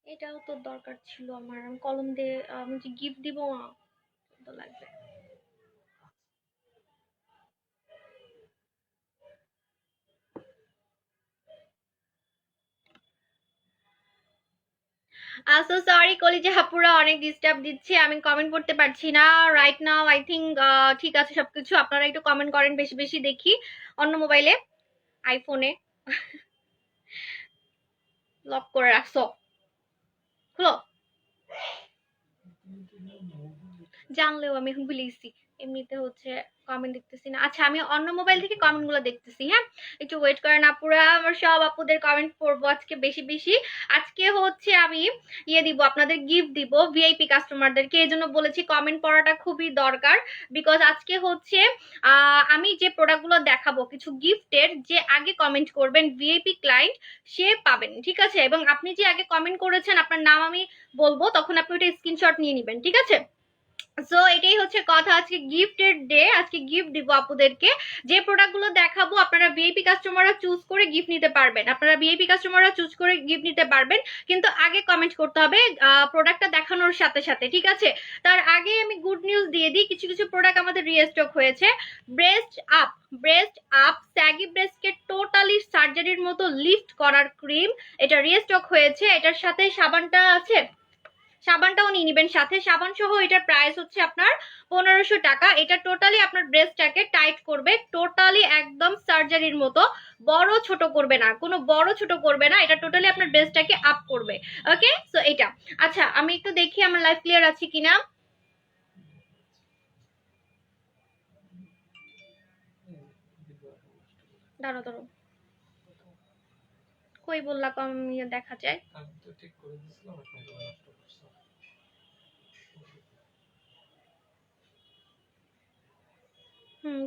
এটাও তো দরকার ছিল আমার। আমি কলম দিয়ে আমি যে গিফট দিব না, তো লাগবে। সো সরি কলিজা আপুরা, অনেক ডিস্টার্ব দিচ্ছে, আমি কমেন্ট করতে পারছি না রাইট নাও। আই থিঙ্ক ঠিক আছে সবকিছু। আপনারা একটু কমেন্ট করেন বেশি বেশি, দেখি অন্য মোবাইলে, আইফোনে। লক করে রাখছো, খুলো। জানলেও আমি এখন ভুলে গেছি। এমনিতে হচ্ছে কমেন্ট দেখতেছি না। আচ্ছা আমি অন্য মোবাইল থেকে কমেন্ট গুলো দেখতেছি, হ্যাঁ একটু ওয়েট করেন আপুরা। আমার সব আপুদের কমেন্ট পড়বো আজকে বেশি বেশি। আজকে হচ্ছে আমি দিব, আপনাদের গিফট দিব ভিআইপি কাস্টমারদেরকে। এই জন্য বলেছি কমেন্ট পড়াটা খুবই দরকার, বিকজ আজকে হচ্ছে আমি যে প্রোডাক্টগুলো দেখাবো কিছু গিফটের, যে আগে কমেন্ট করবেন ভিআইপি ক্লায়েন্ট সে পাবেন, ঠিক আছে? এবং আপনি যে আগে কমেন্ট করেছেন আপনার নাম আমি বলবো, তখন আপনি ওটা স্ক্রিনশট নিয়ে নেবেন, ঠিক আছে? সো এটাই হচ্ছে কথা, আজকে গিফটের ডে, আজকে গিফট দিব আপুদেরকে। যে প্রোডাক্টগুলো দেখাবো আপনারা ভিআইপি কাস্টমাররা চুজ করে গিফট নিতে পারবেন, আপনারা ভিআইপি কাস্টমাররা চুজ করে গিফট নিতে পারবেন, কিন্তু আগে কমেন্ট করতে হবে প্রোডাক্টটা দেখানোর সাথে সাথে, ঠিক আছে? তার আগে আমি গুড নিউজ দিয়ে দিই, কিছু কিছু প্রোডাক্ট আমাদের রিস্টক হয়েছে। Breast up, breast up saggy ব্রেস্টকে টোটালি সার্জারির মতো লিফট করার ক্রিম, এটা রিস্টক হয়েছে। এটার সাথে সাবানটা আছে, সাবানটাও নিয়ে নেবেন সাথে। সাবান সহ এটার প্রাইস হচ্ছে আপনার 1500 টাকা। এটা টোটালি আপনার ব্রেস্টটাকে টাইট করবে, টোটালি একদম সার্জারির মতো, বড় ছোট করবে না, কোনো বড় ছোট করবে না, এটা টোটালি আপনার ব্রেস্টটাকে আপ করবে। ওকে, সো এটা। আচ্ছা আমি একটু দেখি আমার লাইফ ক্লিয়ার আছে কিনা। দাঁড়ো দাঁড়ো, কই বললাম আমি দেখা যায়।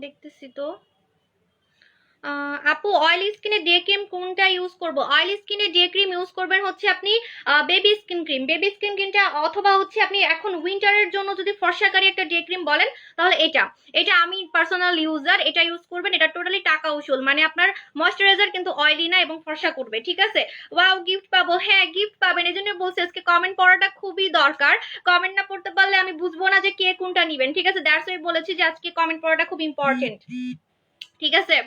দেখতেছি তো। আপু অয়েলি স্কিনে ডে ক্রিম কোনটা ইউজ করব? অয়েলি স্কিনে ডে ক্রিম ইউজ করবেন হচ্ছে আপনি baby skin cream, baby skin ক্রিমটা, অথবা হচ্ছে আপনি এখন উইন্টারের জন্য যদি ফর্সাকারী একটা ডে ক্রিম বলেন তাহলে এটা, এটা আমি পার্সোনাল ইউজার, এটা ইউজ করবেন। এটা টোটালি টাকা উসুল, মানে আপনার ময়শ্চারাইজার কিন্তু অয়েলি না এবং ফর্সা করবে, ঠিক আছে? ওয়াও গিফট পাবো, হ্যাঁ গিফট পাবেন। এই জন্য বলছি আজকে কমেন্ট পড়াটা খুবই দরকার। কমেন্ট না পড়তে পারলে আমি বুঝবো না যে কে কোনটা নিবেন, ঠিক আছে? দ্যাটস ওয়াই বলেছি যে আজকে কমেন্ট পড়াটা খুব ইম্পর্টেন্ট, ঠিক আছে?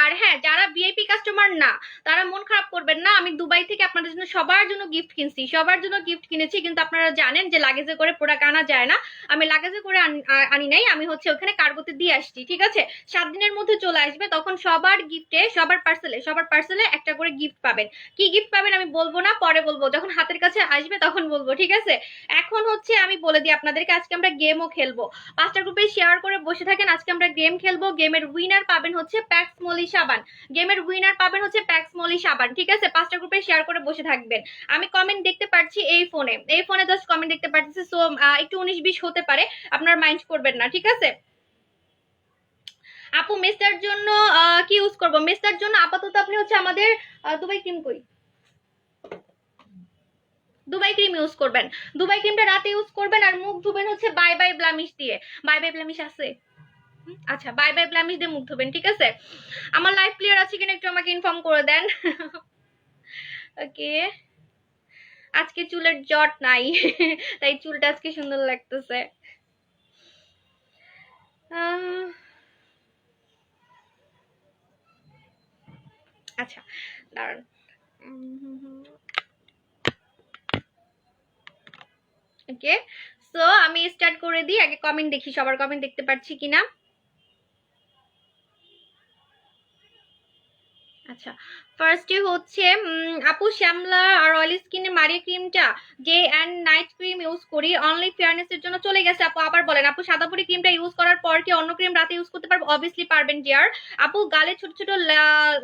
আর হ্যাঁ, যারা ভিআইপি কাস্টমার না তারা মন খারাপ করবেন না, আমি দুবাই থেকে আপনাদের জন্য সবার জন্য গিফট কিনছি, সবার জন্য গিফট কিনেছি, কিন্তু আপনারা জানেন যে লাগেজে করে প্রোডাক্ট আনা যায় না। আমি লাগেজে করে আনি নাই, আমি হচ্ছে ওখানে কার্গোতে দিয়ে আসছি, ঠিক আছে? 7 দিনের মধ্যে চলে আসবে, তখন সবার গিফটে, সবার পার্সেলে একটা করে গিফট পাবেন। কি গিফট পাবেন আমি বলবো না, পরে বলবো, যখন হাতের কাছে আসবে তখন বলবো, ঠিক আছে? এখন হচ্ছে আমি বলে দিই আপনাদেরকে, আজকে আমরা গেমও খেলবো। 5টা গ্রুপে শেয়ার করে বসে থাকেন, আজকে আমরা গেম খেলবো। গেমের উইনার পাবেন হচ্ছে প্যাক্স মলি সাবান, গেমের উইনার পাবেন হচ্ছে প্যাক্স মলি সাবান, ঠিক আছে? 5টা গ্রুপে শেয়ার করে বসে থাকবেন। আমি কমেন্ট দেখতে পাচ্ছি এই ফোনে, এই ফোনে জাস্ট কমেন্ট দেখতে পাচ্ছি, সো একটু 19-20 হতে পারে, আপনার মাইন্ড করবেন না, ঠিক আছে? আপু মেস্টার জন্য কি ইউজ করব? মেস্টার জন্য আপাতত আপনি হচ্ছে আমাদের দুবাই ক্রিম, কই দুবাই ক্রিম ইউজ করবেন। দুবাই ক্রিমটা রাতে ইউজ করবেন, আর মুখ ধুবেন হচ্ছে বাই বাই ব্লামিশ দিয়ে। বাই বাই ব্লামিশ আছে? আচ্ছা বাই বাই ব্লামিশ দিয়ে মুখ ধুবেন, ঠিক আছে? আমার লাইফ ক্লিয়ার আছে কিনা একটু আমাকে ইনফর্ম করে দেন। ওকে, আজকে চুলের জট নাই, তাই চুলটা আজকে সুন্দর লাগতেছে। আচ্ছা দাঁড়ান। ওকে, সো আমি স্টার্ট করে দিই। আগে কমেন্ট দেখি, সবার কমেন্ট দেখতে পাচ্ছি কিনা। আচ্ছা ফার্স্টে হচ্ছে আপু শ্যামলা আর অয়েলি স্কিনে মারি ক্রিমটা day and night cream use করি, অনলি ফেয়ারনেসের জন্য চলে গেছে। আপু আবার বলেন, আপু সাদাপুরি ক্রিমটা ইউজ করার পর কি অন্য ক্রিম রাতে ইউজ করতে পারবো? অবভিয়াসলি পারবেন ডিয়ার। আপু গালে ছোট ছোট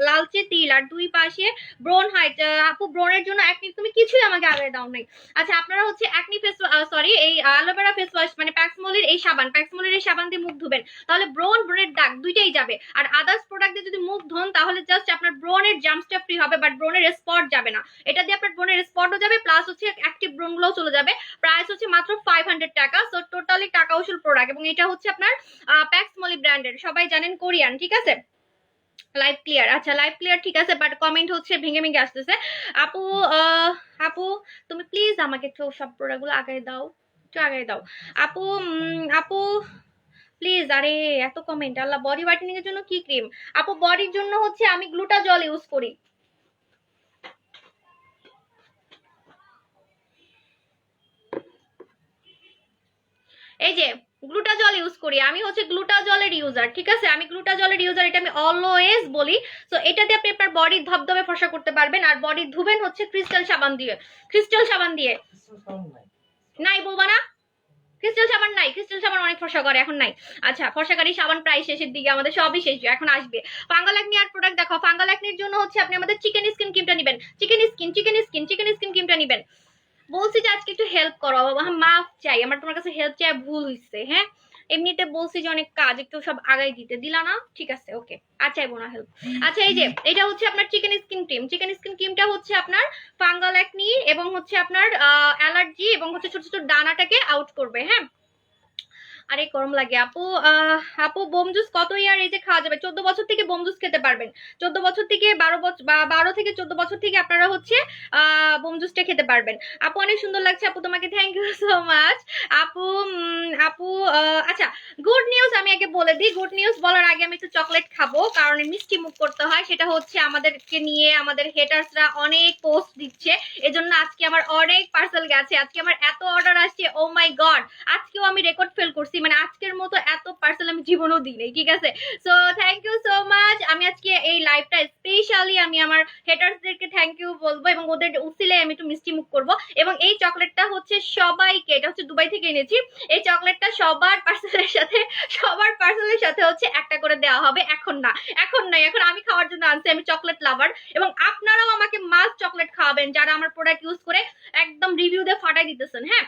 লালচে তিল আর দুই পাশে ব্রোন হাইট, আপু ব্রনের জন্য একনি, তুমি কিছুই আমাকে আগে দাও নাই। আচ্ছা আপনারা হচ্ছে একনি ফেস, সরি এই অ্যালোভেরা ফেস ওয়াশ, মানে প্যাক্সমলির এই সাবান, প্যাক্সমলির এই সাবান দিয়ে মুখ ধুবেন, তাহলে ব্রনের দাগ দুইটাই যাবে। আর আদার্স প্রোডাক্ট দিয়ে যদি মুখ ধোন তাহলে জাস্ট আপনার ব্রনের জাম্পসটা ফ্রি হবে, বাট ব্রনের স্পট যাবে না। এটা দিয়ে আপনার ব্রনের স্পটও যাবে, প্লাস হচ্ছে অ্যাক্টিভ ব্রন গুলোও চলে যাবে। প্রাইস হচ্ছে মাত্র 500 টাকা, সো টোটালি টাকা উসুল প্রোডাক্ট। এবং এটা হচ্ছে আপনার প্যাক্সমলি ব্র্যান্ডের, সবাই জানেন কোরিয়ান, ঠিক আছে? লাইভ ক্লিয়ার, আচ্ছা লাইভ ক্লিয়ার, ঠিক আছে, বাট কমেন্ট হচ্ছে ভেঙে ভেঙে আসতেছে। আপু আপু তুমি প্লিজ আমাকে একটু সব প্রোডাক্টগুলো আগায় দাও, একটু আগায় দাও আপু। আপু প্লিজ, আরে এত কমেন্ট, আল্লাহ। বডি হোয়াইটেনিং এর জন্য কি ক্রিম? আপু বডির জন্য হচ্ছে আমি গ্লুটা জল ইউজ করি। এই যে গ্লুটা জল ইউজ করি আমি, হচ্ছে গ্লুটা জলের ইউজার, ঠিক আছে, আমি গ্লুটা জলের ইউজার, এটা আমি অলওয়েজ বলি। সো এটাতে আপনি আপনার বডি ধবধবে ফর্সা করতে পারবেন। আর বডি ধুবেন হচ্ছে ক্রিস্টাল সাবান দিয়ে, ক্রিস্টাল সাবান দিয়ে। নাই বলবা না? ক্রিস্টাল সাবান নাই, ক্রিস্টাল সাবান অনেক ফর্সা করে, এখন নাই। আচ্ছা ফর্সাকারী সাবান প্রায় শেষের দিকে, আমাদের সবই শেষ, এখন আসবে ফাঙ্গাল অ্যাকনি। আর প্রোডাক্ট দেখো, ফাঙ্গাল অ্যাকনির জন্য হচ্ছে আপনি আমাদের চিকেন স্কিন ক্রিমটা নেবেন, চিকেন স্কিন ক্রিমটা নেবেন। বলছি যে আজকে একটু হেল্প করো, মাফ চাই, আমার তোমার কাছে হেল্প চাই, ভুল হইছে। হ্যাঁ এমনিতে বলছি যে অনেক কাজ, একটু সব আগাই দিতে দিলা না, ঠিক আছে ওকে, আর চাইবো না হেল্প। আচ্ছা এই যে এটা হচ্ছে আপনার chicken skin cream, chicken skin ক্রিমটা হচ্ছে আপনার ফাঙ্গাল অ্যাকনি এবং হচ্ছে আপনার অ্যালার্জি এবং হচ্ছে ছোট ছোট দানাটাকে আউট করবে। হ্যাঁ আরে গরম লাগে আপু। আপু বোম জুস কত ইয়ার এজে খাওয়া যাবে? 14 বছর থেকে বোম জুস খেতে পারবেন, 14 বছর থেকে 12 বছর বা 12 থেকে 14 বছর থেকে আপনারা হচ্ছে বোম জুসটা খেতে পারবেন। আপু অনেক সুন্দর লাগছে আপু, তোমাকে থ্যাংক ইউ সো মাচ আপু। আপু আচ্ছা গুড নিউজ আমি আগে বলে দিই, গুড নিউজ বলার আগে আমি একটু চকলেট খাবো, কারণ মিষ্টি মুখ করতে হয়। সেটা হচ্ছে আমাদেরকে নিয়ে আমাদের হেটার্সরা অনেক পোস্ট দিচ্ছে, এজন্য আজকে আমার অনেক পার্সেল গেছে, আজকে আমার এত অর্ডার আসছে, ও মাই গড। আজকেও আমি রেকর্ড ফেল করছি, মানে আজকের মতো এত পার্সেল আমি জীবনেও দিই নাই, ঠিক আছে। So thank you so much. আমি আজকে এই লাইভটা স্পেশালি আমি আমার হেটার্সদেরকে থ্যাংক ইউ বলবো, এবং ওদের উসিলে আমি একটু মিষ্টি মুখ করবো। এবং এই চকলেটটা হচ্ছে সবাইকে, এটা হচ্ছে দুবাই থেকে এনেছি, এই চকলেটটা সবার পার্সেলের সাথে হচ্ছে একটা করে দেওয়া হবে। এখন না, এখন নাই, এখন আমি খাওয়ার জন্য আনছি, আমি চকলেট লাভার, এবং আপনারাও আমাকে মাস্ট চকলেট খাওয়াবেন যারা আমার প্রোডাক্ট ইউজ করে একদম রিভিউ দিয়ে ফাটাই দিতেছেন। হ্যাঁ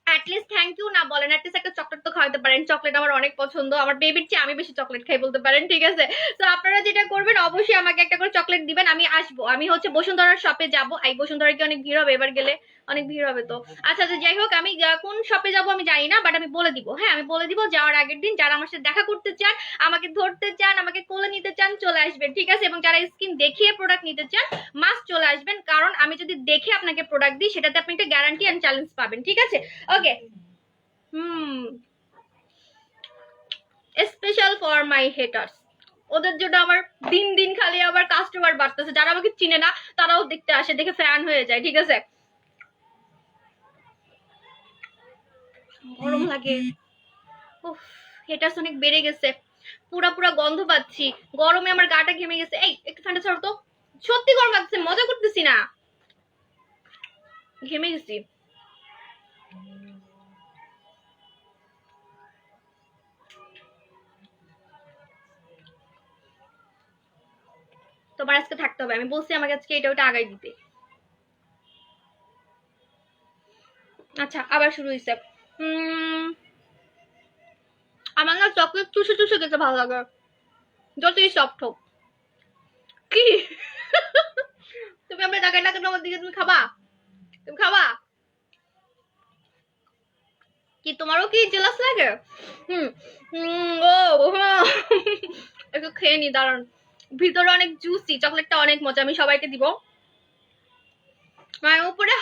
অ্যাটলিস্ট থ্যাংক ইউ না বলেন, অ্যাটলিস্ট একটা চকলেট তো খাওয়াতে পারেন। চকলেট আমার অনেক পছন্দ, আমার বেবির চেয়ে আমি বেশি চকলেট খাই বলতে পারেন, ঠিক আছে। তো আপনারা যেটা করবেন অবশ্যই আমাকে একটা করে চকলেট দিবেন, আমি আসবো, আমি হচ্ছে বসুন্ধরার শপে যাবো। এই বসুন্ধরার কি অনেক ভিড় হবে এবার গেলে? অনেক ভিড় হবে তো। আচ্ছা আচ্ছা যাই হোক, আমি কোন শপে যাবো আমি জানি না, বাট আমি বলে দিব। হ্যাঁ আমি বলে দিব, যাওয়ার আগের দিন যারা আমার সাথে দেখা করতে চান, আমাকে ধরতে চান, আমাকে কোলে নিতে চান, চলে আসবেন, ঠিক আছে। এবং যারা স্কিন দেখিয়ে প্রোডাক্ট নিতে চান মাস্ট চলে আসবেন, কারণ আমি যদি দেখে আপনাকে প্রোডাক্ট দিই সেটাতে আপনি একটা গ্যারান্টি এন্ড চ্যালেঞ্জ পাবেন, ঠিক আছে ওকে। স্পেশাল ফর মাই হেটার্স, ওদের জন্য আমার দিন দিন খালি আবার কাস্টমার বাড়তেছে, যারা আমাকে চিনে না তারাও দেখতে আসে, দেখে ফ্যান হয়ে যায়, ঠিক আছে। গরম লাগে, উফ হেটার্স অনেক বেড়ে গেছে, পুরা পুরা গন্ধ পাচ্ছি, গরমে আমার গাটা ঘেমে গেছে। এই একটু ঠান্ডা ছাড়ো তো, সত্যি গরম লাগছে, মজা করতেছি না, ঘেমে গেছি। তোমার আজকে থাকতে হবে, আমি বলছি আমাকে আজকে এটা ওটা আগাই দিতে। আচ্ছা আবার শুরু হয়েছে। আমার না চকলেট চুষে চুষে খেতে ভালো লাগে, যতই সফট হোক। কি তুমি আমরা টাকা না কেন আমার দিকে, তুমি খাবা, তুমি খাবা কি? তোমারও কি জেলাস লাগে? হুম ও একটু খেয়ে নি দাঁড়ান, ভিতরে অনেক জুসি, চকলেটটা অনেক মজা, আমি সবাইকে দিব। মানে উপরে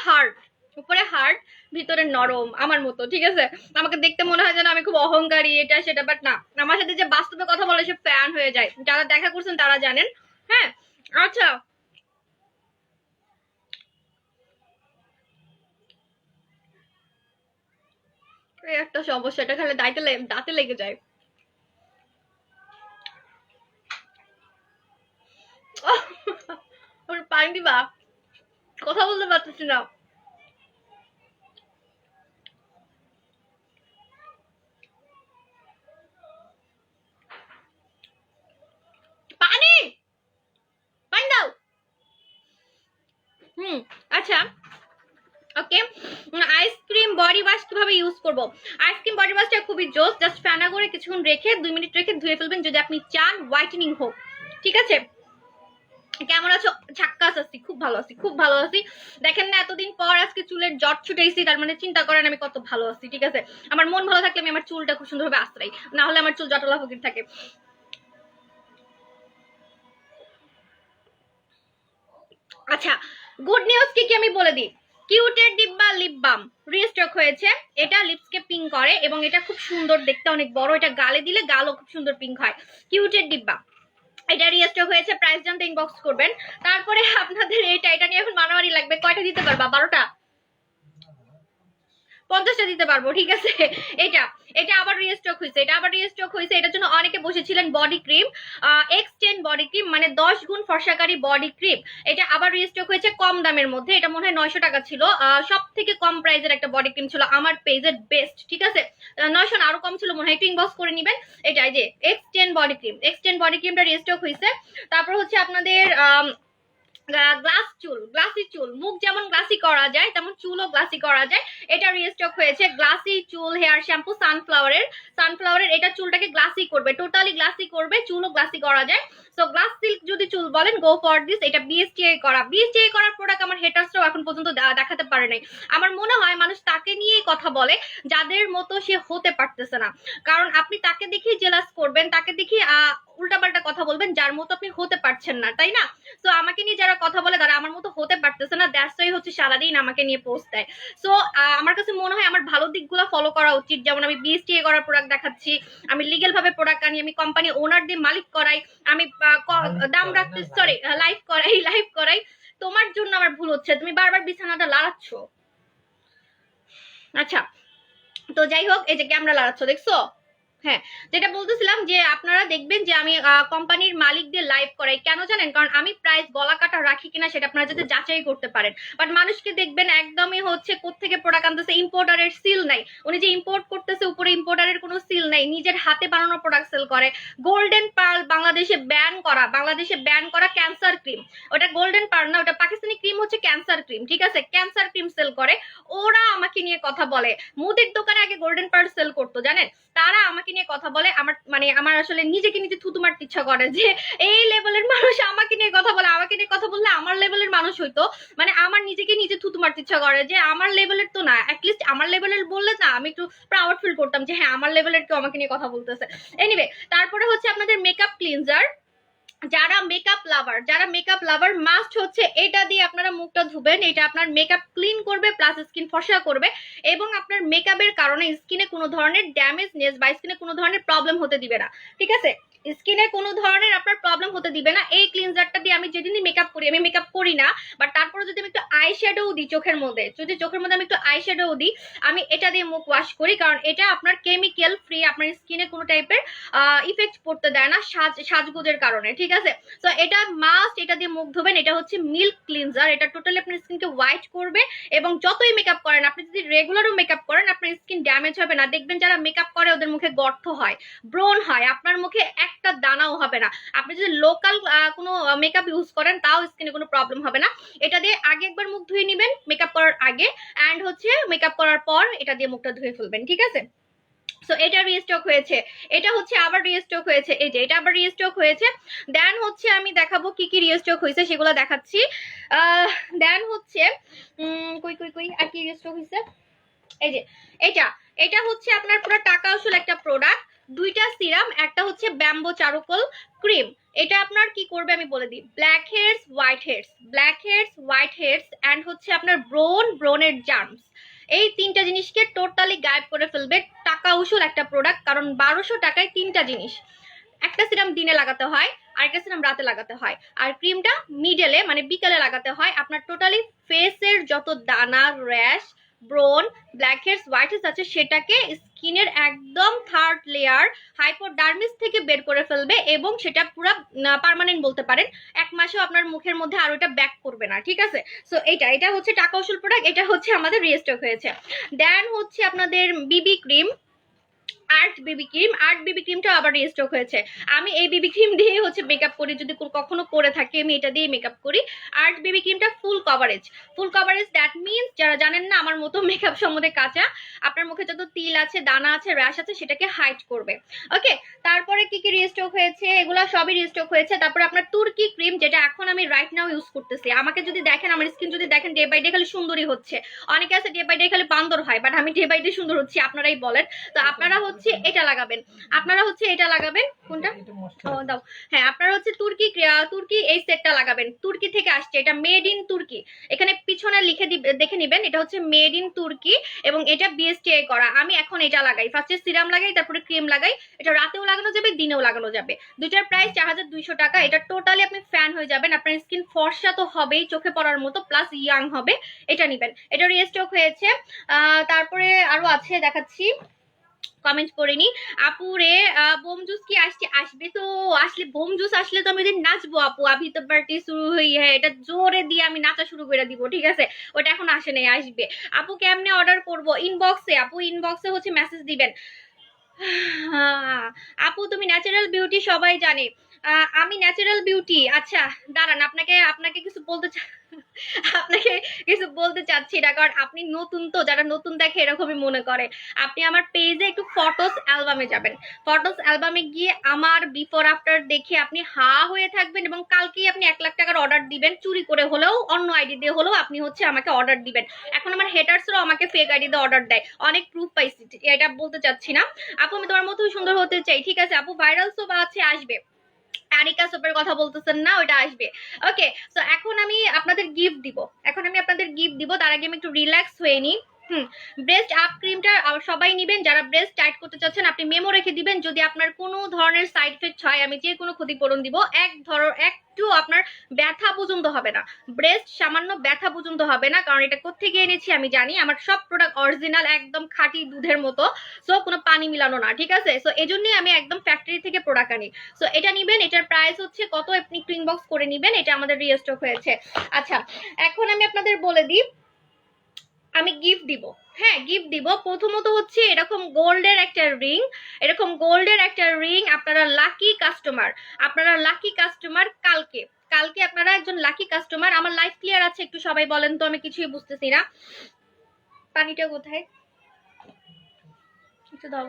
হার্ড ভিতরে নরম, আমার মতো, ঠিক আছে। আমাকে দেখতে মনে হয় যেন আমি খুব অহংকারী এটা সেটা, বাট না, আমার সাথে যে বাস্তবে কথা বলে সে ফ্যান হয়ে যায়, যারা দেখা করছেন তারা জানেন। হ্যাঁ আচ্ছা এই একটা সমস্যা, এটা খালি দাঁতে লেগে যায়। পানি দিবা, কথা বলতে পারতেছি না। পানি, পানি দাও। আচ্ছা ওকে, আইসক্রিম বডি ওয়াশ কিভাবে ইউজ করব? আইসক্রিম বডি ওয়াশটা খুবই জোস, জাস্ট ফেনা করে কিছুক্ষণ রেখে 2 মিনিট রেখে ধুয়ে ফেলবেন যদি আপনি চান হোয়াইটেনিং হোক, ঠিক আছে। কেমন আছো? ঝাক্কাস আছি, খুব ভালো আছি, খুব ভালো আছি। দেখেন না এতদিন পর আজকে চুলের জট ছুটেছি, তার মানে চিন্তা করেন আমি কত ভালো আছি, ঠিক আছে। আমার মন ভালো থাকলে আমি আমার চুলটা খুব সুন্দরভাবে আশ্রয়, না হলে আমার চুল জটলা ফকির থাকে। আচ্ছা, গুড নিউজ কি কি আমি বলে দিই। কিউটের ডিব্বা লিপ বাম রিস্টক হয়েছে। এটা লিপসকে পিঙ্ক করে এবং এটা খুব সুন্দর দেখতে, অনেক বড়, এটা গালে দিলে গালও খুব সুন্দর পিঙ্ক হয়। কিউটের ডিব্বা, এটা রিস্টক হয়েছে। প্রাইস জানতে ইনবক্স করবেন। তারপরে আপনাদের এটা নিয়ে এখন মারামারি লাগবে, কয়টা দিতে পারবা? 12টা, 50টা দিতে পারবো, ঠিক আছে। এটা এটা আবার রিস্টক হয়েছে, এটা আবার রিস্টক হয়েছে। এটার জন্য অনেকে বসেছিলেন। Body cream, X10 body cream, মানে 10 গুণ ফর্সাকারী বডি ক্রিম। এটা আবার রিস্টক হয়েছে কম দামের মধ্যে। এটা মনে হয় 900 টাকা ছিল। সব থেকে কম প্রাইসের একটা বডি ক্রিম ছিল, আমার পেজের বেস্ট, ঠিক আছে। 900 না, আরো কম ছিল মনে হয়, একটু ইনবক্স করে নিবেন। এটা এই যে X10 body cream, X10 body ক্রিমটা রিস্টক হয়েছে। তারপর হচ্ছে আপনাদের গ্লাস চুল, গ্লাসি চুল, মুখ যেমন গ্লাসি করা যায় তেমন চুলও গ্লাসি করা যায়। এটা রিস্টক হয়েছে। গ্লাসি চুল হেয়ার শ্যাম্পু সানফ্লাওয়ারের এটা চুলটাকে গ্লাসি করবে, টোটালি গ্লাসি করবে, চুলও গ্লাসি করা যায়। সো গ্লাস সিল্ক যদি চুল বলেন, গো ফর দিস। এটা বিএসটিআই করার প্রোডাক্ট আমার হেটার্সরাও এখন পর্যন্ত দেখাতে পারে নাই। আমার মনে হয় মানুষ তাকে নিয়েই কথা বলে যাদের মতো সে হতে পারতেছে না। কারণ আপনি তাকে দেখেই জেলাস করবেন, তাকে দেখেই উল্টাপাল্টা কথা বলবেন যার মতো আপনি হতে পারছেন না, তাই না? সো আমাকে নিয়ে যারা কথা বলে তারা আমার মতো হতে পারতেছে না, দ্যাটস ওয়াই হচ্ছে সারাদিন আমাকে নিয়ে পোস্ট দেয়। সো আমার কাছে মনে হয় আমার ভালো দিকগুলো ফলো করা উচিত। যেমন আমি বিএসটিআই করার প্রোডাক্ট দেখাচ্ছি, আমি লিগেল ভাবে প্রোডাক্ট আনি, আমি কোম্পানি ওনার দিয়ে মালিক করাই, আমি দাম রাখতে সরি লাইভ করাই। তোমার জন্য আমার ভুল হচ্ছে, তুমি বারবার বিছানাটা লাড়াচ্ছ। আচ্ছা, তো যাই হোক, এই যে ক্যামেরা লাড়াচ্ছ, দেখছো? হ্যাঁ, যেটা বলতেছিলাম যে আপনারা দেখবেন যে আমি কোম্পানির মালিকদের লাইভ করাই, কেন জানেন? কারণ আমি প্রাইস গলা কাটা রাখি কিনা সেটা আপনারা যাতে যাচাই করতে পারেন। বাট মানুষকে দেখবেন একদমই হচ্ছে কোত্থেকে প্রোডাক্ট আনতেছে, ইম্পোর্টারের সিল নাই, উনি যে ইম্পোর্ট করতেছে উপরে ইম্পোর্টারের কোনো সিল নাই, নিজের হাতে বানানো প্রোডাক্ট সেল করে। গোল্ডেন পার্ল বাংলাদেশে ব্যান করা ক্যান্সার ক্রিম, ওটা গোল্ডেন পার্ল না, ওটা পাকিস্তানি ক্রিম, হচ্ছে ক্যান্সার ক্রিম, ঠিক আছে? ক্যান্সার ক্রিম সেল করে। ওরা আমাকে নিয়ে কথা বলে। মুদির দোকানে আগে গোল্ডেন পার্ল সেল করতো, জানেন? তারা আমাকে নিয়ে কথা বলে। আমার আসলে নিজেকে নিজে থুতু মারতে ইচ্ছা করে যে এই লেভেলের মানুষ আমাকে নিয়ে কথা বলে। আমাকে নিয়ে কথা বললে আমার লেভেলের মানুষ হইতো, মানে আমার নিজেকে নিজে থুতু মারতে ইচ্ছা করে যে আমার লেভেলের তো না, অ্যাটলিস্ট আমার লেভেলের বললে না আমি একটু প্রাউড ফিল করতাম যে হ্যাঁ আমার লেভেলের কেউ আমাকে নিয়ে কথা বলতেছে। এনিওয়ে, তারপরে হচ্ছে আপনাদের মেকআপ ক্লিনজার। যারা মেকআপ লাভার মাস্ট হচ্ছে এটা দিয়ে আপনারা মুখটা ধুবেন। এটা আপনার মেকআপ ক্লিন করবে, প্লাস স্কিন ফর্সা করবে, এবং আপনার মেকআপের কারণে স্কিনে কোনো ধরনের ড্যামেজনেস বা স্কিনে কোনো ধরনের প্রবলেম হতে দিবে না, ঠিক আছে? স্কিনে কোনো ধরনের আপনার প্রবলেম হতে দিবে না। এই ক্লিনজারটা দিয়ে আমি যেদিনই মেকআপ করি, আমি মেকআপ করি না, বাট তারপরে যদি আমি একটু আই শ্যাডো দিই চোখের মধ্যে, আমি একটু আই শ্যাডো দিই, আমি এটা দিয়ে মুখ ওয়াশ করি। কারণ এটা আপনার কেমিক্যাল ফ্রি, আপনার স্কিনে কোনো টাইপের ইফেক্ট পড়তে দেয় না সাজগোজের কারণে, ঠিক আছে? তো এটা মাস্ট, এটা দিয়ে মুখ ধোবেন। এটা হচ্ছে মিল্ক ক্লিনজার, এটা টোটালি আপনার স্কিনকে হোয়াইট করবে। এবং যতই মেকআপ করেন, আপনি যদি রেগুলারও মেকআপ করেন, আপনার স্কিন ড্যামেজ হবে না। দেখবেন যারা মেকআপ করে ওদের মুখে গর্ত হয়, ব্রণ হয়, আপনার মুখে একটা দানাও হবে না। আপনি যদি লোকাল কোনো মেকআপ ইউজ করেন তাও স্কিনে কোনো প্রবলেম হবে না। এটা দিয়ে আগে একবার মুখ ধুয়ে নেবেন মেকআপ করার আগে, অ্যান্ড হচ্ছে মেকআপ করার পর এটা দিয়ে মুখটা ধুয়ে ফেলবেন, ঠিক আছে? সো এটা রিস্টক হয়েছে। এটা হচ্ছে আবার রিস্টক হয়েছে, এই যে এটা আবার রিস্টক হয়েছে। দেন হচ্ছে আমি দেখাবো কি কি রিস্টক হয়েছে, সেগুলো দেখাচ্ছি। দেন হচ্ছে কই আর কি রিস্টক হয়েছে, এই যে এটা হচ্ছে আপনার পুরো টাকা আসল একটা প্রোডাক্ট। দুইটা সিরাম, একটা হচ্ছে ব্যাম্বো চারকোল ক্রিম। এটা আপনার কি করবে আমি বলে দিই। ব্ল্যাক হেয়ারস অ্যান্ড হচ্ছে আপনার ব্রোনের জার্মস, এই তিনটা জিনিসকে টোটালি গায়েব করে ফেলবে। টাকা উসুল একটা প্রোডাক্ট, কারণ 1200 টাকায় তিনটা জিনিস। একটা সিরাম দিনে লাগাতে হয়, আরেকটা সিরাম রাতে লাগাতে হয়, আর ক্রিমটা মিডলে মানে বিকালে লাগাতে হয়। আপনার টোটালি ফেসের যত দানা, র্যাশ, ব্রোন, ব্ল্যাক হেডস, হোয়াইট হেডস আছে সেটাকে স্কিনের একদম থার্ড লেয়ার হাইপোডার্মিস থেকে বের করে ফেলবে, এবং সেটা পুরো পার্মানেন্ট বলতে পারেন। 1 মাসেও আপনার মুখের মধ্যে আর ওটা ব্যাক করবে না, ঠিক আছে? সো এটা হচ্ছে টাকা উসুল প্রোডাক্ট। এটা হচ্ছে আমাদের রিস্টক হয়েছে। দেন হচ্ছে আপনাদের বিবি ক্রিম, আর্ট বেবি ক্রিমটা আবার রিস্টক হয়েছে। আমি এই বেবি ক্রিম দিয়ে হচ্ছে মেকআপ করি, যদি কখনো করে থাকি আমি এটা দিয়ে মেকআপ করি। আর্ট বেবি ক্রিমটা ফুল কভারেজ, দ্যাট মিনস যারা জানেন না আমার মতো মেকআপ সম্বন্ধে কাঁচা, আপনার মুখে যত তিল আছে, দানা আছে, র্যাশ আছে সেটাকে হাইড করবে। ওকে, তারপরে কি কি রিস্টক হয়েছে, এগুলা সবই রিস্টক হয়েছে। তারপরে আপনার তুর্কি ক্রিম, যেটা এখন আমি রাইট নাও ইউজ করতেছি। আমাকে যদি দেখেন, আমার স্কিন যদি দেখেন, ডে বাই ডে খালি সুন্দরই হচ্ছে। অনেকে আছে ডে বাই ডে খালি বান্দর হয়, বাট আমি ডে বাই ডে সুন্দর হচ্ছি, আপনারাই বলেন। তো আপনারা হচ্ছে এটা লাগাবেন, আপনারা হচ্ছে এটা লাগাবেন। কোনটা? ও দাও। হ্যাঁ, আপনারা হচ্ছে তুর্কি এই সেটটা লাগাবেন, তুর্কি থেকে আসছে, এটা মেড ইন তুর্কি। এখানে পিছনে লিখে দেখে নিবেন, এটা হচ্ছে মেড ইন তুর্কি এবং এটা বিএসটিআই করা। আমি এখন এটা লাগাই, ফার্স্টে সিরাম লাগাই, তারপরে ক্রিম লাগাই। এটা রাতেও লাগানো যাবে, দিনেও লাগানো যাবে। দুইটার প্রাইস 4200 টাকা। এটা টোটালি আপনি ফ্যান হয়ে যাবেন, আপনার স্কিন ফর্সা তো হবেই, চোখে পড়ার মতো, প্লাস ইয়াং হবে। এটা নিবেন, এটা রিস্টক হয়েছে। তারপরে আরো আছে দেখাচ্ছি, কমেন্ট করে নি। আপু রে বোম জুস কি আসবে তো? আসলে বোম জুস আসলে তো আমি ওদিন নাচবো আপু, আভি তো পার্টি শুরু হই, হ্যাঁ এটা জোরে দিয়ে আমি নাচা শুরু করে দিব, ঠিক আছে? ওটা এখন আসে নাই, আসবে। আপু কেমনে অর্ডার করব? ইনবক্সে আপু, ইনবক্সে হচ্ছে মেসেজ দিবেন। আপু তুমি ন্যাচারাল বিউটি সবাই জানে, আমি ন্যাচারাল বিউটি। আচ্ছা দাঁড়ান, আপনাকে আপনাকে কিছু বলতে আপনাকে কিছু বলতে চাচ্ছি না, কারণ আপনি নতুন তো, যারা নতুন দেখে এরকমই মনে করে। আপনি আমার পেজে একটু ফটোস অ্যালবামে যাবেন, ফটোস অ্যালবামে গিয়ে আমার বিফোর আফটার দেখে আপনি হা হয়ে থাকবেন, এবং কালকেই আপনি 1 লাখ টাকার অর্ডার দিবেন, চুরি করে হলেও অন্য আইডি দিয়ে হলেও আপনি হচ্ছে আমাকে অর্ডার দিবেন। এখন আমার হেটার্সরাও আমাকে ফেক আইডি দিয়ে অর্ডার দেয়, অনেক প্রুফ পাইছি, এটা বলতে চাচ্ছি না। আপু আমি তোমার মতোই সুন্দর হতে চাই, ঠিক আছে আপু। ভাইরাল সোপ আছে, আসবে। আরিকা সোপের কথা বলতেছেন না, ওটা আসবে। ওকে, সো এখন আমি আপনাদের গিফট দিব, তার আগে আমি একটু রিল্যাক্স হয়ে নিই। ব্রেস্ট আপ ক্রিমটা সবাই নিবেন, যারা ব্রেস্ট টাইট করতে চাচ্ছেন আপনি মেমো রেখে দিবেন। যদি আপনার কোনো ধরনের সাইড এফেক্ট হয়, আমি যে কোনো ক্ষতিপূরণ দিব। একটু আপনার ব্যথা পর্যন্ত হবে না, ব্রেস্ট সামান্য ব্যথা পর্যন্ত হবে না, কারণ এটা কোত্থেকে এনেছি আমি জানি। আমার সব প্রোডাক্ট অরিজিনাল, একদম খাঁটি দুধের মতো, সো কোনো পানি মিলানো না, ঠিক আছে? সো এই জন্যই আমি একদম ফ্যাক্টরি থেকে প্রোডাক্ট আনি। সো এটা নিবেন, এটার প্রাইস হচ্ছে কত, আপনি ইনবক্স করে নিবেন, এটা আমাদের রিস্টক হয়েছে। আচ্ছা, এখন আমি আপনাদের বলে দিই আমি গিফট দিব। হ্যাঁ গিফট দিব। প্রথমত হচ্ছে এরকম গোল্ডের একটা রিং, আপনারা লাকি কাস্টমার। কালকে আপনারা একজন লাকি কাস্টমার। আমার লাইফ ক্লিয়ার আছে? একটু সবাই বলেন তো, আমি কিছুই বুঝতেছি না। পানিটা কোথায়? একটু দাও,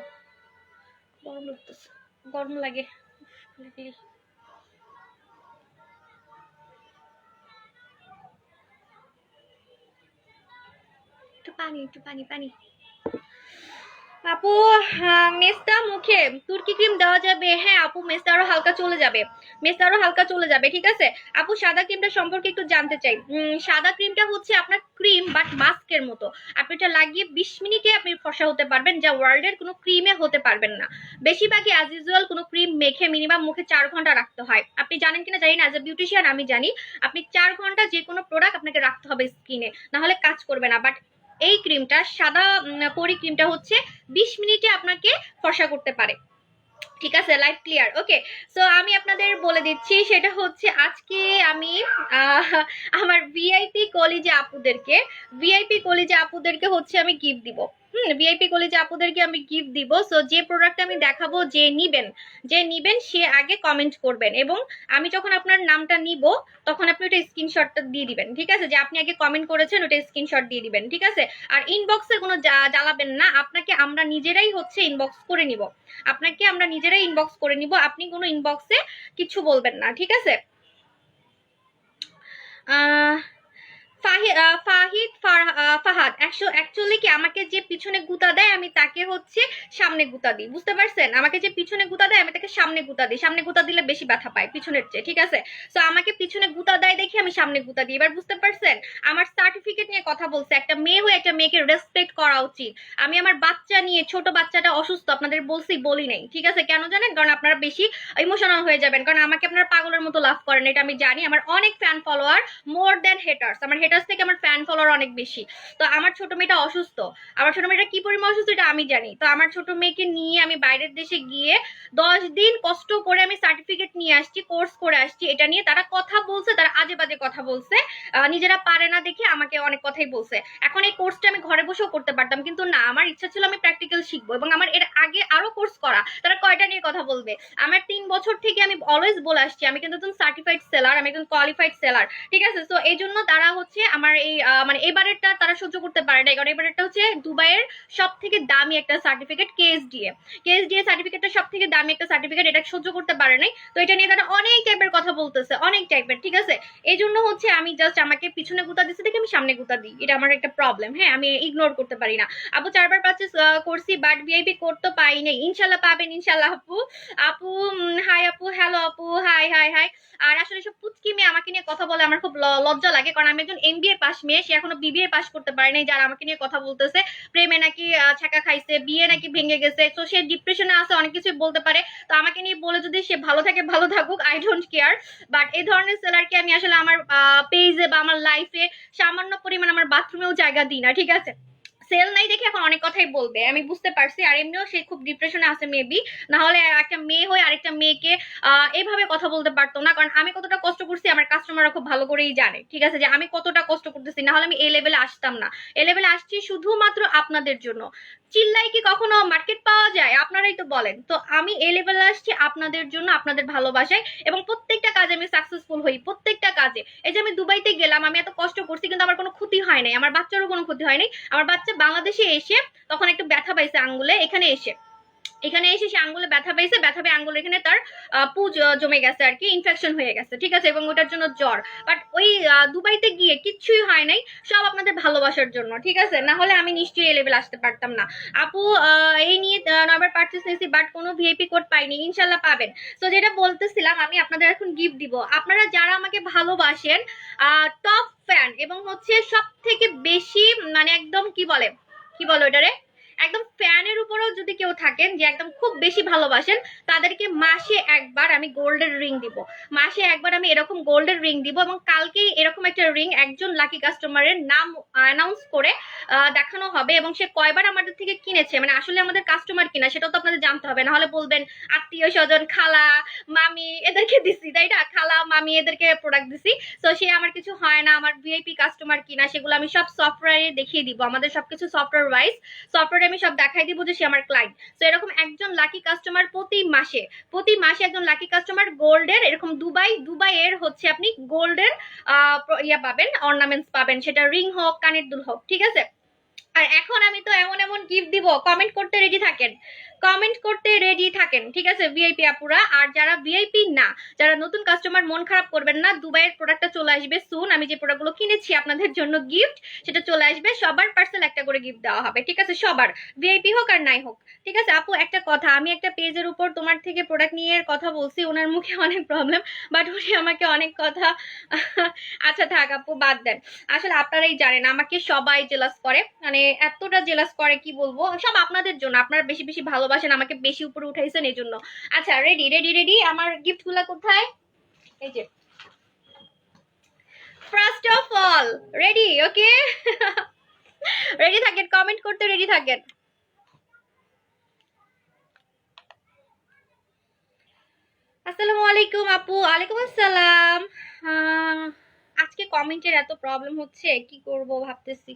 গরম লাগতেছে, গরম লাগে। একটু পানি। আপু মেসটা মুখে তুর্কি ক্রিম দেওয়া যাবে? হ্যাঁ আপু, মেসটা আরো হালকা চলে যাবে, ঠিক আছে আপু। সাদা ক্রিমটা সম্পর্কে একটু জানতে চাই। সাদা ক্রিমটা হচ্ছে আপনার ক্রিম বাট মাস্কের মতো, আপনি এটা লাগিয়ে 20 মিনিটে আপনি ফর্সা হতে পারবেন, যা ওয়ার্ল্ডের কোনো ক্রিমে হতে পারবেন না। বেশিরভাগই অ্যাজ ইউজুয়াল কোনো ক্রিম মেখে মিনিমাম মুখে 4 ঘন্টা রাখতে হয়। আপনি জানেন কিনা জানি না, অ্যাজ এ বিউটিশিয়ান আমি জানি আপনি 4 ঘন্টা যে কোনো প্রোডাক্ট আপনাকে রাখতে হবে স্কিনে, না হলে কাজ করবে না। বাট এই ক্রিমটা, সাদা পরি ক্রিমটা হচ্ছে 20 মিনিটে আপনাকে ফর্সা করতে পারে, ঠিক আছে? Life clear. ওকে, সো আমি আপনাদের বলে দিচ্ছি, সেটা হচ্ছে আজকে আমি আমার ভিআইপি কলিজা আপুদেরকে হচ্ছে আমি গিফট দিব। ভিআইপি কলিজা আপুদেরকে আমি গিফট দিব। সো যে প্রোডাক্ট আমি দেখাবো, যে নিবেন সে আগে কমেন্ট করবেন, এবং আমি যখন আপনার নামটা নিব তখন আপনি ওটা স্ক্রিনশটটা দিয়ে দিবেন, ঠিক আছে? যে আপনি আগে কমেন্ট করেছেন, ওটা স্ক্রিনশট দিয়ে দিবেন, ঠিক আছে? আর ইনবক্সে কোনো জ্বালাবেন না, আপনাকে আমরা নিজেরাই হচ্ছে ইনবক্স করে নিব, আপনি কোনো ইনবক্সে কিছু বলবেন না, ঠিক আছে? ফাহাদ অ্যাকচুয়ালি কি, আমাকে যে পিছনে গুতা দেয় আমি তাকে হচ্ছে সামনে গুতা দিই, বুঝতে পারছেন? আমাকে যে পিছনে গুতা দেয় আমি তাকে সামনে গুতা দিই, সামনে গুতা দিলে বেশি ব্যথা পায় পিছনের চেয়ে, ঠিক আছে? সো আমাকে পিছনে গুতা দেয় দেখি আমি সামনে গুতা দিই। এবার বুঝতে পারছেন? আমার সার্টিফিকেট নিয়ে কথা বলছে, একটা মেয়ে হয়ে একটা মেয়েকে রেসপেক্ট করা উচিত। আমি আমার বাচ্চা নিয়ে, ছোট বাচ্চাটা অসুস্থ, আপনাদের বলি নাই, ঠিক আছে? কেন জানেন? কারণ আপনারা বেশি ইমোশনাল হয়ে যাবেন, কারণ আমাকে আপনারা পাগলের মতো লাভ করেন, এটা আমি জানি। আমার অনেক ফ্যান ফলোয়ার, মোর দেন হেটার্স, আমার হেটার্স থেকে আমার ফ্যান ফলোয়ার অনেক বেশি। তো আমার ছোট মেয়েটা অসুস্থ, আমার ছোট মেয়েটা কি পরিমাণ অসুস্থ এটা আমি জানি। তো আমার ছোট মেয়েকে নিয়ে আমি বাইরের দেশে গিয়ে 10 দিন কষ্ট করে আমি সার্টিফিকেট নিয়ে আসছি, কোর্স করে আসছি। এটা নিয়ে তারা কথা বলছে, তারা আজে বাজে কথা বলছে, নিজেরা পারে না দেখে আমাকে অনেক কথাই বলছে। এখন এই কোর্সটা আমি ঘরে বসেও করতে পারতাম, কিন্তু না, আমার ইচ্ছা ছিল আমি প্র্যাকটিক্যাল শিখবো, এবং আমার এর আগে আরো কোর্স করা। তারা কয়টা নিয়ে কথা বলবে? আমার 3 বছর থেকে আমি অলওয়েজ বলে আসছি আমি কিন্তু একদম সার্টিফাইড সেলার, আমি একদম কোয়ালিফাইড সেলার, ঠিক আছে? তো এই জন্য তারা হচ্ছে আমার এই মানে এবারেরটা তারা সহ্য করতে পারে পারে নাই, কারণ এবার একটা হচ্ছে দুবাইয়ের সব থেকে দামি একটা সার্টিফিকেট কেএসডিএ সার্টিফিকেটটা সব থেকে দামি একটা সার্টিফিকেট, এটা সহ্য করতে পারে নাই। তো এটা নিয়ে তারা অনেক টাইপের কথা বলতেছে, অনেক টাইপের, ঠিক আছে। এই জন্য হচ্ছে আমি জাস্ট আমাকে পিছনে গুতা দিচ্ছে দেখে আমি সামনে গুতা দিই, এটা আমার একটা প্রবলেম। হ্যাঁ, আমি ইগনোর করতে পারি না। আপু 4বার পারচেস করছি বাট ভিআইপি কোড তো পাই নাই, ইনশাল্লাহ পাবেন ইনশাল্লাহ আপু। আপু হাই আপু, হ্যালো আপু, হাই হাই হাই। আর আসলে সব পুচকি মেয়ে আমাকে নিয়ে কথা বলে আমার খুব লজ্জা লাগে, কারণ আমি একজন এমবিএ পাস মেয়ে, সে এখনো বিবিএ পাস করতে পারে নাই, যারা আমাকে নিয়ে কথা বলতেছে প্রেমে নাকি ছাকা খাইছে, বিয়ে নাকি ভেঙে গেছে, তো সে ডিপ্রেশনে আছে, অনেক কিছু বলতে পারে। তো আমাকে নিয়ে বলে যদি সে ভালো থাকে ভালো থাকুক, আই ডোন্ট কেয়ার। বাট এই ধরনের সেলারকে আমি আসলে আমার পেজে বা আমার লাইফে সামান্য পরিমাণ আমার বাথরুমেও জায়গা দিই না, ঠিক আছে। সেল নাই দেখে এখন অনেক কথাই বলবে, আমি বুঝতে পারছি। আর এমনিও সে খুব ডিপ্রেশনে আছে মেবি, না হলে একটা মেয়ে হয়ে আরেকটা মেয়েকে এইভাবে কথা বলতে পারতো না। কারণ আমি কতটা কষ্ট করছি আমার কাস্টমাররা খুব ভালো করেই জানে, ঠিক আছে, যে আমি কতটা কষ্ট করতেছি, না হলে আমি এই লেভেলে আসতাম না। এই লেভেলে আসছি শুধুমাত্র আপনাদের জন্য। চিল্লাই কি কখনো মার্কেট পাওয়া যায়? আপনারাই তো বলেন। তো আমি এই লেভেলে আসছি আপনাদের জন্য, আপনাদের ভালোবাসায়, এবং প্রত্যেকটা কাজে আমি সাকসেসফুল হই, প্রত্যেকটা কাজে। এই যে আমি দুবাইতে গেলাম, আমি এত কষ্ট করছি কিন্তু আমার কোনো ক্ষতি হয় নাই, আমার বাচ্চারও কোনো ক্ষতি হয় নাই। আমার বাচ্চা বাংলাদেশে এসে তখন একটু ব্যথা পাইছে আঙ্গুলে, এখানে এসে সে আঙ্গুলে ব্যথা পাইছে, ব্যথা পেয়ে আঙ্গুলে এখানে তার পুজ জমে গেছে আর কি, ইনফেকশন হয়ে গেছে, ঠিক আছে, এবং ওটার জন্য জ্বর। বাট ওই দুবাইতে গিয়ে কিচ্ছুই হয় নাই, সব আপনাদের ভালোবাসার জন্য, ঠিক আছে, না হলে আমি নিশ্চয়ই এই লেভেল আসতে পারতাম না। আপু এই নিয়ে 9বার পারচেস নিয়েছি বাট কোনো ভিআইপি কোড পাইনি, ইনশাল্লাহ পাবেন। তো যেটা বলতেছিলাম, আমি আপনাদের এখন গিফট দিব। আপনারা যারা আমাকে ভালোবাসেন, টপ ফ্যান, এবং হচ্ছে সব থেকে বেশি মানে একদম কি বলে ওটারে, একদম ফ্যানের উপরেও যদি কেউ থাকেন যে একদম খুব বেশি ভালোবাসেন, তাদেরকে মাসে একবার আমি গোল্ডের রিং দিব, মাসে একবার আমি এরকম গোল্ডের রিং দিব। এবং কালকেই এরকম একটা রিং একজন লাকি কাস্টমারের নাম অ্যানাউন্স করে দেখানো হবে, এবং সে কয়বার আমাদের থেকে কিনেছে, মানে আসলে আমাদের কাস্টমার কিনা সেটাও তো আপনাদের জানতে হবে, না হলে বলবেন আত্মীয় স্বজন, খালা মামি এদেরকে দিছি, তাই না, খালা মামি এদেরকে প্রোডাক্ট দিছি। তো সে আমার কিছু হয় না, আমার ভিআইপি কাস্টমার কিনা সেগুলো আমি সব সফটওয়্যারে দেখিয়ে দিব, আমাদের সবকিছু সফটওয়্যার ওয়াইজ, সফটওয়্যারে আমি সব দেখাই দিব যে সে আমার ক্লায়েন্ট। তো এরকম একজন লাকি কাস্টমার প্রতি মাসে একজন লাকি কাস্টমার গোল্ডের, এরকম দুবাইয়ের হচ্ছে আপনি গোল্ডের ইয়া পাবেন, অর্নামেন্টস পাবেন, সেটা রিং হোক কানের দুল হোক, ঠিক আছে। আর এখন আমি তো এমন এমন গিফট দিব, কমেন্ট করতে রেডি থাকেন, ঠিক আছে ভিআইপি আপুরা। আর যারা ভিআইপি না, যারা নতুন কাস্টমার, মন খারাপ করবেন না, দুবাইয়ের প্রোডাক্টটা চলে আসবে সুন। আমি যে প্রোডাক্টগুলো কিনেছি আপনাদের জন্য গিফট, সেটা চলে আসবে, সবার পার্সেল একটা করে গিফট দেওয়া হবে, ঠিক আছে, সবার, ভিআইপি হোক আর নাই হোক, ঠিক আছে। আপু একটা কথা, আমি একটা পেজের উপর তোমার থেকে প্রোডাক্ট নিয়ে কথা বলছি, ওনার মুখে অনেক প্রবলেম, বাট উনি আমাকে অনেক কথা আচ্ছা থাক আপু, বাদ দেন। আসলে আপনারাই জানেন আমাকে সবাই জেলাস করে, মানে এতটা জেলাস করে কি বলবো, সব আপনাদের জন্য, আপনারা বেশি বেশি ভালোবাসেন, আমাকে বেশি উপরে উঠাইছেন এই জন্য। আচ্ছা রেডি রেডি রেডি, আমার গিফট গুলা কোথায়? এই যে, first of all ready, okay ready থাকেন, কমেন্ট করতে রেডি থাকেন। আসসালামু আলাইকুম আপু। ওয়ালাইকুম আসসালাম। আজকে কমেন্টের এত প্রবলেম হচ্ছে, কি করব ভাবতেছি।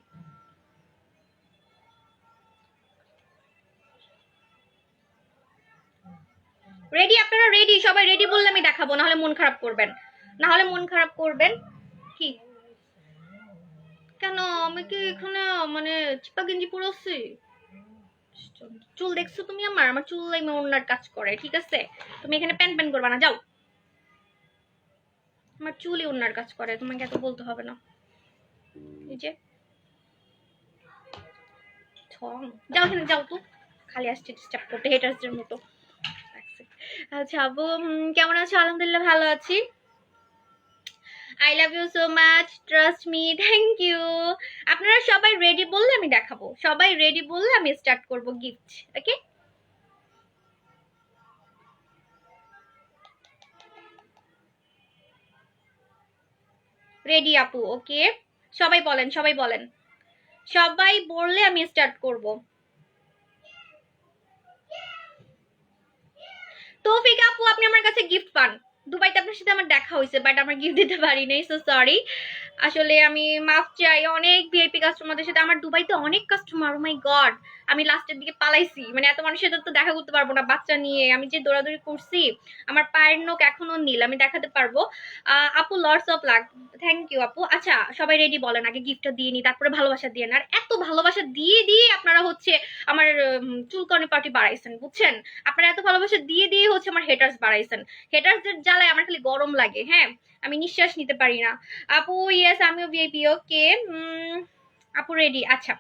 রেডি, আপনারা রেডি? সবাই রেডি বললে আমি দেখাবো, না হলে মন খারাপ করবেন। কি কেন, আমি কি এখানে মানে চিপা গেঞ্জি পরেছি? চুল দেখছো তুমি আমার চুল ওনার কাজ করে, ঠিক আছে, তুমি এখানে প্যান প্যান করবা না, যাও। আমার চুলই ওনার কাজ করে, তোমাকে এত বলতে হবে না। এই যে যাও এখানে, যাও তো, খালি আসছে ডিস্টার্ব করতে হেটার্সদের মতো। আচ্ছা আপু কেমন আছো? আলহামদুলিল্লাহ ভালো আছি। I love you so much, trust me, thank you. আপনারা সবাই রেডি বললে আমি দেখাবো, সবাই রেডি বললে আমি স্টার্ট করব গিফট, ওকে। রেডি আপু, ওকে, সবাই বলেন, সবাই বললে আমি স্টার্ট করব। তৌফিক আপু, আপনি আমার কাছে গিফট পান, দুবাইতে আপনার সাথে আমার দেখা হয়েছে, বাট আমার গিফট দিতে পারি নাই, সো সরি। আসলে আমি মাফ চাই, অনেক ভিআইপি কাস্টমারদের সাথে আমার দুবাইতে অনেক কাস্টমার, ও মাই গড, আমি লাস্টের দিকে পালাইছি, মানে এত মানুষের সাথে তো দেখা করতে পারবো না, বাচ্চা নিয়ে আমি যে দৌড়াদৌড়ি করছি, আমার পায়ের নখ এখনো নীল, আমি দেখাতে পারবো। আপু lots of luck, thank you আপু। আচ্ছা সবাই রেডি বলেন, আগে গিফটটা দিয়ে নি, তারপরে ভালোবাসা দিয়ে না। আর এত এত ভালোবাসা দিয়ে দিয়ে আপনারা হচ্ছে আমার চুলকানি পার্টি বাড়াইছেন, বুঝছেন? আপনারা এত ভালোবাসা দিয়ে দিয়ে হচ্ছে আমার হেটার্স বাড়াইছেন। হেটার্সদের জ্বালায় আমার খালি গরম লাগে, হ্যাঁ, আমি নিঃশ্বাস নিতে পারি না। আপু ইয়েস, আমিও ভিআইপি। ওকে আপু রেডি? আচ্ছা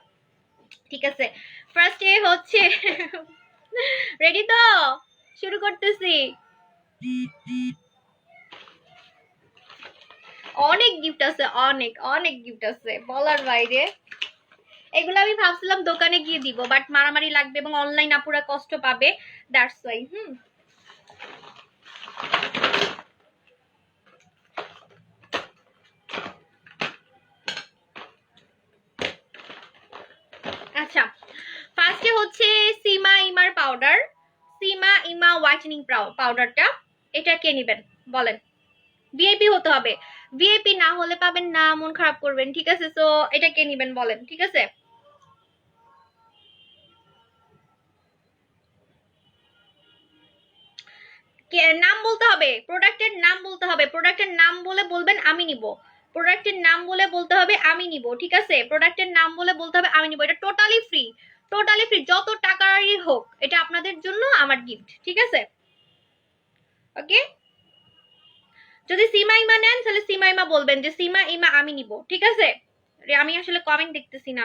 ঠিক আছে, ফার্স্টে হচ্ছে রেডি তো, শুরু করতেছি। অনেক গিফট আছে, অনেক অনেক গিফট আছে বলার বাইরে। এগুলো আমি ভাবছিলাম দোকানে গিয়ে দিব, বাট মারামারি লাগবে এবং অনলাইন আপুরা কষ্ট পাবে, দ্যাটস ওয়াই। আচ্ছা ফার্স্টে হচ্ছে সীমা ইমার পাউডার, সীমা ইমা হোয়াইটেনিং পাউডারটা, এটা কে নেবেন বলেন? ভিআইপি হতে হবে, ভিআইপি না হলে পাবেন না, মন খারাপ করবেন, ঠিক আছে? সো এটা কে নেবেন বলেন, ঠিক আছে? নাম বলতে হবে, প্রোডাক্টের নাম বলতে হবে, প্রোডাক্টের নাম বলে বলবেন আমি নিব, প্রোডাক্টের নাম বলে বলতে হবে আমি নিব, ঠিক আছে? প্রোডাক্টের নাম বলে বলতে হবে আমি নিব, এটা টোটালি ফ্রি, টোটালি ফ্রি, যত টাকারই হোক এটা আপনাদের জন্য আমার গিফট, ঠিক আছে? ওকে, যদি সীমা ইমা নেন তাহলে সীমা ইমা বলবেন যে সীমা ইমা আমি নিব, ঠিক আছে? আমি আসলে কমেন্ট দেখতেছি না,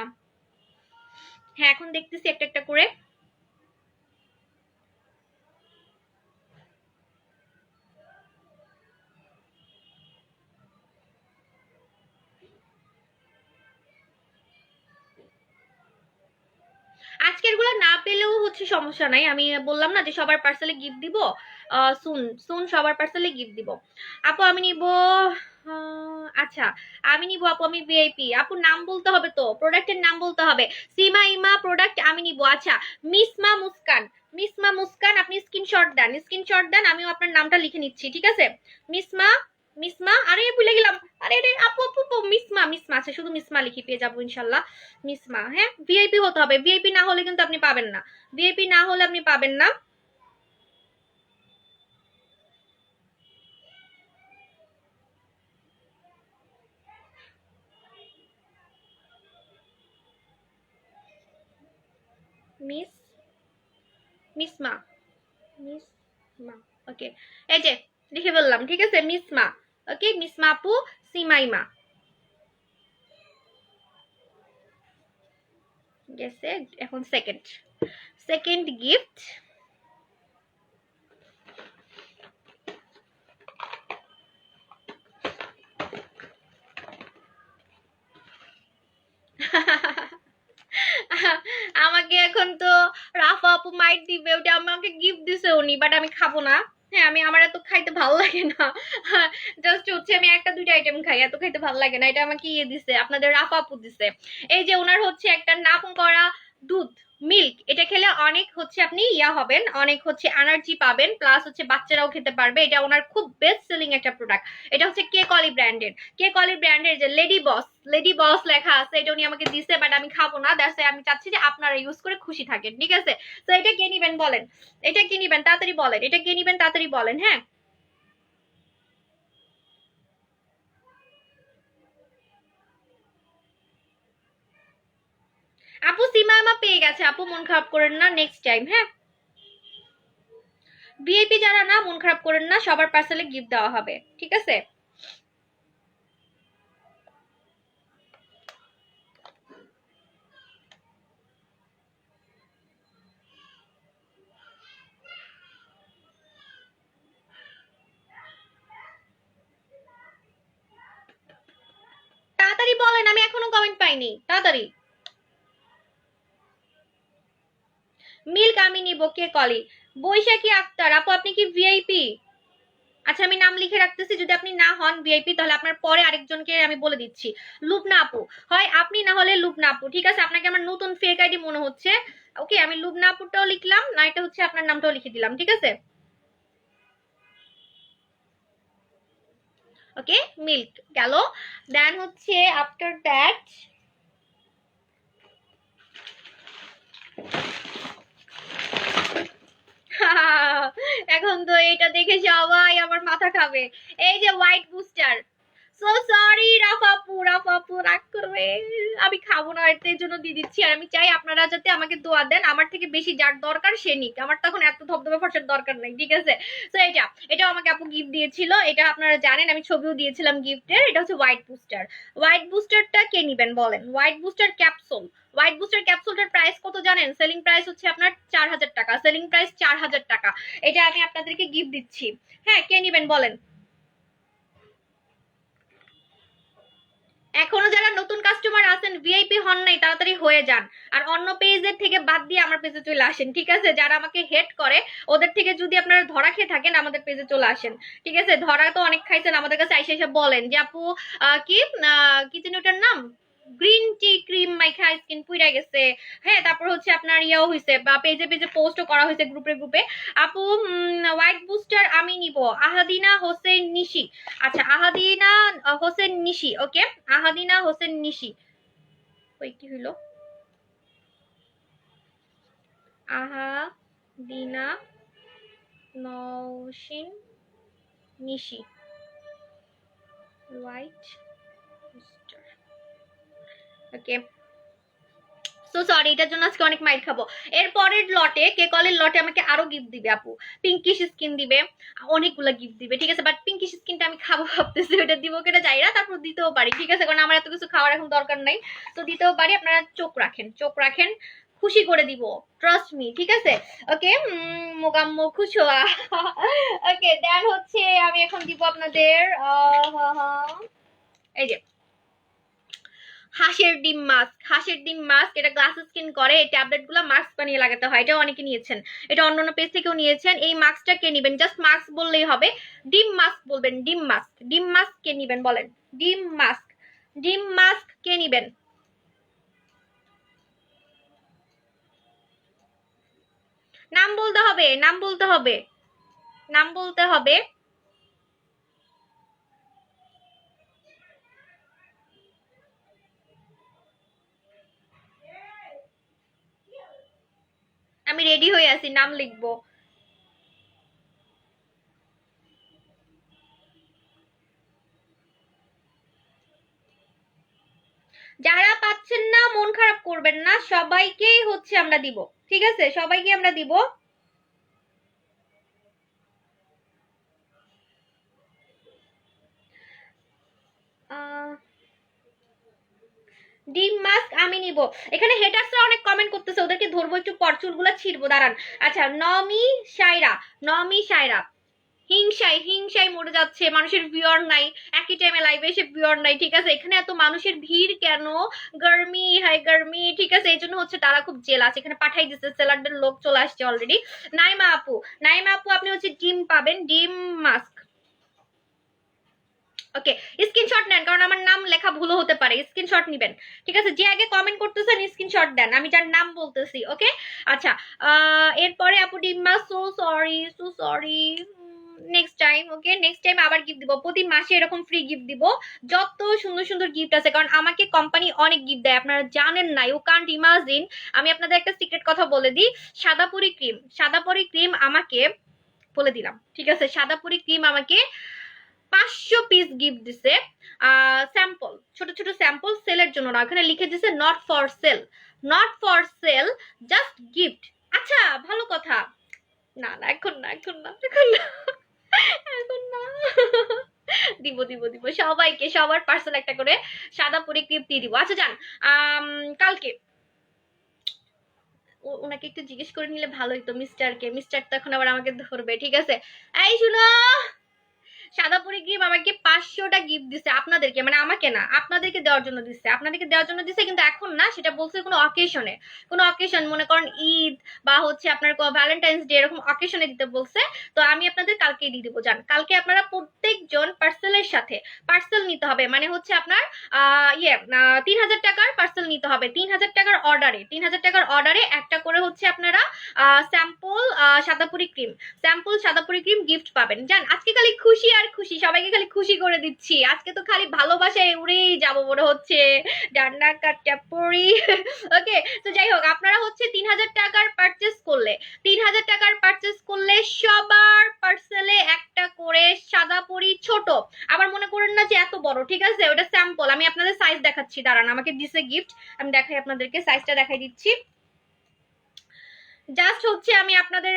হ্যাঁ এখন দেখতেছি একটা একটা করে। আজকের গুলো না পেলেও হচ্ছে সমস্যা নাই, আমি বললাম না যে সবার পার্সেলে গিফট দিব, সুন সুন সবার পার্সেলে গিফট দিব। আপু আমি নিব, আচ্ছা আমি নিব আপু, আমি ভিআইপি। আপু নাম বলতে হবে তো, প্রোডাক্টের নাম বলতে হবে, সীমা ইমা প্রোডাক্ট আমি নিব। আচ্ছা মিসমা মুস্কান, মিসমা মুস্কান আপনি স্ক্রিনশট দেন, স্ক্রিনশট দেন, আমিও আপনার নামটা লিখে নিচ্ছি, ঠিক আছে? মিসমা, মিসমা, আরে ভুলে গেলাম, আরে আরে আপু আপু মিসমা, মিসমা, আচ্ছা শুধু মিসমা লিখি পেয়ে যাবো ইনশাল্লাহ, মিসমা। হ্যাঁ ভিআইপি হতে হবে, ভিআইপি না হলে কিন্তু আপনি পাবেন না, ভিআইপি না হলে আপনি পাবেন না। মিস, মিসমা, মিসমা, ওকে এই যে লিখে বললাম, ঠিক আছে? মিসমা, ওকে মিসমা আপু, সিমাইমা গেছে। এখন সেকেন্ড, সেকেন্ড গিফট আমাকে এখন তো রাফা আপু মাইট দিবে, ওটা আমাকে গিফট দিছে উনি, বাট আমি খাবো না। হ্যাঁ আমি, আমার এত খাইতে ভালো লাগে না, জাস্ট হচ্ছে আমি একটা দুইটা আইটেম খাই, এত খাইতে ভালো লাগে না। এটা আমাকে ইয়ে দিছে, আপনাদের রাফা আপু দিছে। এই যে ওনার হচ্ছে একটা নাম করা দুধ মিল্ক, এটা খেলে অনেক হচ্ছে আপনি ইয়া হবেন, অনেক হচ্ছে এনার্জি পাবেন, প্লাস হচ্ছে বাচ্চারাও খেতে পারবে, এটা ওনার খুব বেস্ট সেলিং একটা প্রোডাক্ট। এটা হচ্ছে কে কলি ব্র্যান্ডের, কে কলি ব্র্যান্ডের যে লেডি বস, লেডি বস লেখা আছে, এটা উনি আমাকে দিছে, বাট আমি খাবো না, দ্যাটস আমি চাচ্ছি যে আপনারা ইউজ করে খুশি থাকেন, ঠিক আছে? তো এটা কে নিবেন বলেন, এটা কে নিবেন তাড়াতাড়ি বলেন, এটা কে নিবেন তাড়াতাড়ি বলেন। হ্যাঁ আপু সীমা আমা পেয়ে গেছে, আপু মন খারাপ করেন না, নেক্সট টাইম। হ্যাঁ ভিআইপি যারা না মন খারাপ করেন না, সবার পার্সেলে গিফট দেওয়া হবে, ঠিক আছে? তাড়াতাড়ি বলেন, আমি এখনো কমেন্ট পাইনি, তাড়াতাড়ি। মিল্ক আমি নিব, কে কলি, বৈশাখী আক্তার আপু আপনি কি ভিআইপি? আচ্ছা আমি নাম লিখে রাখতেছি, যদি আপনি না হন ভিআইপি তাহলে আপনার পরে আরেকজনকে আমি বলে দিচ্ছি, লুবনা আপু। হয় আপনি না হলে লুবনা আপু, ঠিক আছে? আপনাকে আমার নতুন ফেক আইডি মনে হচ্ছে, ওকে আমি লুবনা আপুটাও লিখলাম, না এটা হচ্ছে আপনার নামটাও লিখে দিলাম, ঠিক আছে? ওকে মিল্ক গেল, দেন হচ্ছে আফটার দ্যাট এখন তো এটা দেখে সবাই আমার মাথা খাবে, এই যে হোয়াইট বুস্টার, সো সরি রাফাপু, রাফাপু রাগ করবে, আমি খাবো না, এর জন্য দিয়ে দিচ্ছি। আর আমি চাই আপনারা যাতে আমাকে দোয়া দেন, আমার থেকে বেশি যার দরকার সে নিক, আমার তখন এত ধবধবে ফর্সার দরকার নাই, ঠিক আছে? তো এটাও আমাকে আপু গিফট দিয়েছিল, এটা আপনারা জানেন, আমি ছবিও দিয়েছিলাম গিফটের। এটা হচ্ছে হোয়াইট বুস্টার। হোয়াইট বুস্টারটা কে নিবেন বলেন? White booster capsule. White booster ক্যাপসুলটার প্রাইস কত জানেন? সেলিং প্রাইস হচ্ছে আপনার 4000 টাকা, সেলিং প্রাইস 4000 টাকা। এটা আমি আপনাদেরকে গিফট দিচ্ছি। হ্যাঁ, কে নিবেন বলেন? এখনো যারা নতুন কাস্টমার আছেন, ভিআইপি হন নাই, তাড়াতাড়ি হয়ে যান। আর অন্য পেজের থেকে বাদ দিয়ে আমার পেজে চলে আসেন, ঠিক আছে? যারা আমাকে হেট করে ওদের থেকে যদি আপনারা ধরা খেয়ে থাকেন, আমাদের পেজে চলে আসেন, ঠিক আছে? ধরা তো অনেক খাইছেন, আমাদের কাছে আইসা এসে বলেন যে আপু কি কি যেন ওটার নাম, গ্রিন টি ক্রিম মাইখা স্কিন পুইরা গেছে। হ্যাঁ, তারপর হচ্ছে আপনার ইয়েও হয়েছে, বা পেজে পেজে পোস্টও করা হয়েছে, গ্রুপে গ্রুপে। আপু হোয়াইট বুস্টার আমি নিব। আহাদিনা হোসেন নিশি। আচ্ছা, আহাদিনা হোসেন নিশি, ওকে, আহাদিনা হোসেন নিশি। ওই কি হইল? আহাদিনা নওশিন নিশি হোয়াইট বুস্টার, ওকে। সো সরি, এটার জন্য আজকে অনেক মাইর খাবো। এর পরের লটে, কে কলের লটে আমাকে আরো গিফট দিবে আপু, পিঙ্কিশ স্কিন দিবে, অনেকগুলো গিফট দিবে, ঠিক আছে? বাট পিঙ্কিশ স্কিনটা আমি খাবো ভাবতেছি, ওটা দিব কেটে যাই না, তারপর দিতেও পারি, ঠিক আছে? কারণ আমার এত কিছু খাওয়ার এখন দরকার নাই, তো দিতেও পারি। আপনারা চোখ রাখেন, চোখ রাখেন, খুশি করে দিব, ট্রাস্ট মি, ঠিক আছে? ওকে, মোগাম্মো খুশোয়া। ওকে, দেন হচ্ছে আমি এখন দিব আপনাদের এই যে হাঁসের ডিম মাস্ক। হাঁসের ডিম মাস্ক, এটা গ্লাস স্কিন করে, এই ট্যাবলেট গুলো মাস্ক বানিয়ে লাগাতে হয়, এটা অনেকে নিয়েছেন, এটা অন্যান্য পেজ থেকেও নিয়েছেন। এই মাস্কটা কে নিবেন? জাস্ট মাস্ক বললেই হবে, ডিম মাস্ক বলবেন, ডিম মাস্ক। ডিম মাস্ক কে নিবেন বলেন? ডিম মাস্ক, ডিম মাস্ক কে নিবেন? নাম বলতে হবে, নাম বলতে হবে, নাম বলতে হবে। আমি রেডি হয়ে আছি, নাম লিখবো। যারা পাচ্ছেন না মন খারাপ করবেন না, সবাইকেই হচ্ছে আমরা দিব, ঠিক আছে? সবাইকে আমরা দিব। ডিম মাস্ক আমি নিব। এখানে হেটার্সরা অনেক কমেন্ট করতেছে, ওদেরকে ধরবো একটু পর, চুলগুলা ছিড়বো, দাঁড়ান। আচ্ছা, নমি সাইরা, নমি সাইরা, হিংসাই হিংসাই মরে যাচ্ছে, মানুষের ভিউয়ার নাই, একই টাইমে লাইভে এসে ভিউয়ার নাই, ঠিক আছে? এখানে এত মানুষের ভিড় কেন? গরমি, হাই গরমি, ঠিক আছে? এই জন্য হচ্ছে তারা খুব জেলাস, এখানে পাঠাই দিচ্ছে, সেলারদের লোক চলে আসছে অলরেডি। নাইমা আপু, নাইমা আপু আপনি হচ্ছে ডিম পাবেন, ডিম মাস্ক, ওকে। স্ক্রিনশট নেন, কারণ আমার নাম লেখা ভুলও হতে পারে, স্ক্রিনশট নেবেন, ঠিক আছে? যে আগে কমেন্ট করতেছেন স্ক্রিনশট দেন, আমি যার নাম বলতেছি, ওকে? আচ্ছা, এরপরে আপু ডিম্মা, so sorry, so sorry, next time, okay? Next time আবার গিফট দিব, প্রতি মাসে এরকম ফ্রি গিফট দিব, যত সুন্দর সুন্দর গিফট আছে, কারণ আমাকে কোম্পানি অনেক গিফট দেয়, আপনারা জানেন না, ইউ কান্ট ইমাজিন। আমি আপনাদের একটা সিক্রেট কথা বলে দিই, সাদাপুরি ক্রিম, সাদাপুরি ক্রিম আমাকে, বলে দিলাম, ঠিক আছে? সাদাপুরি ক্রিম আমাকে 500 পিস গিফট দিছে, স্যাম্পল, ছোট ছোট স্যাম্পল, সেলের জন্য না, ওখানে লিখে দিছে not for sale, not for sale, just gift. আচ্ছা, ভালো কথা। না না, এখন না, এখন না, এখন না, এখন না। দিব দিব দিব, সবাইকে, সবার পার্সেল একটা করে সাদা পরি ক্লিপ দিয়ে দিব। আচ্ছা যান, কালকে ওনাকে একটু জিজ্ঞেস করে নিলে ভালো হইতো, মিস্টারকে। মিস্টার তো এখন আবার আমাকে ধরবে, ঠিক আছে? এই শুনো, সাদাপুরি ক্রিম আমাকে 500টা গিফট দিছে, আপনাদেরকে, মানে আমাকে না, আপনাদেরকে দেওয়ার জন্য দিচ্ছে, আপনাদেরকে দেওয়ার জন্য দিচ্ছে, কিন্তু এখন না, সেটা বলছে কোনো অকেশনে, কোনো অকেশন, মনে করেন ঈদ বা হচ্ছে আপনার ভ্যালেন্টাইন্স ডে, এরকম অকেশনে দিতে বলছে। তো আমি আপনাদের কালকেই দিয়ে দিব, জান। কালকে আপনারা প্রত্যেকজন পার্সেলের সাথে, পার্সেল নিতে হবে, মানে হচ্ছে আপনার 3000 টাকার পার্সেল নিতে হবে, 3000 টাকার অর্ডারে, 3000 টাকার অর্ডারে একটা করে হচ্ছে আপনারা স্যাম্পল সাদাপুরি ক্রিম, স্যাম্পল সাদাপুরি ক্রিম গিফট পাবেন, জান। আজকে খালি খুশি আর খুশি, সবাইকে খালি খুশি করে দিচ্ছি, আজকে তো খালি ভালোবাসায় উড়েই যাবো মনে হচ্ছে, ডান্না কাটা পরি। ওকে, তো যাই হোক, আপনারা হচ্ছে 3000 টাকার পারচেস করলে, 3000 টাকার পারচেস করলে সবার পার্সেলে একটা করে সাদাপুরি ছোট, আবার মনে করেন না যে এত বড়, বড়, ঠিক আছে? ওটা স্যাম্পল, আমি আপনাদের সাইজ দেখাচ্ছি, দাঁড়ান আমাকে দিছে গিফট, আমি দেখাই আপনাদেরকে, সাইজটা দেখাই দিচ্ছি। জাস্ট হচ্ছে আমি আপনাদের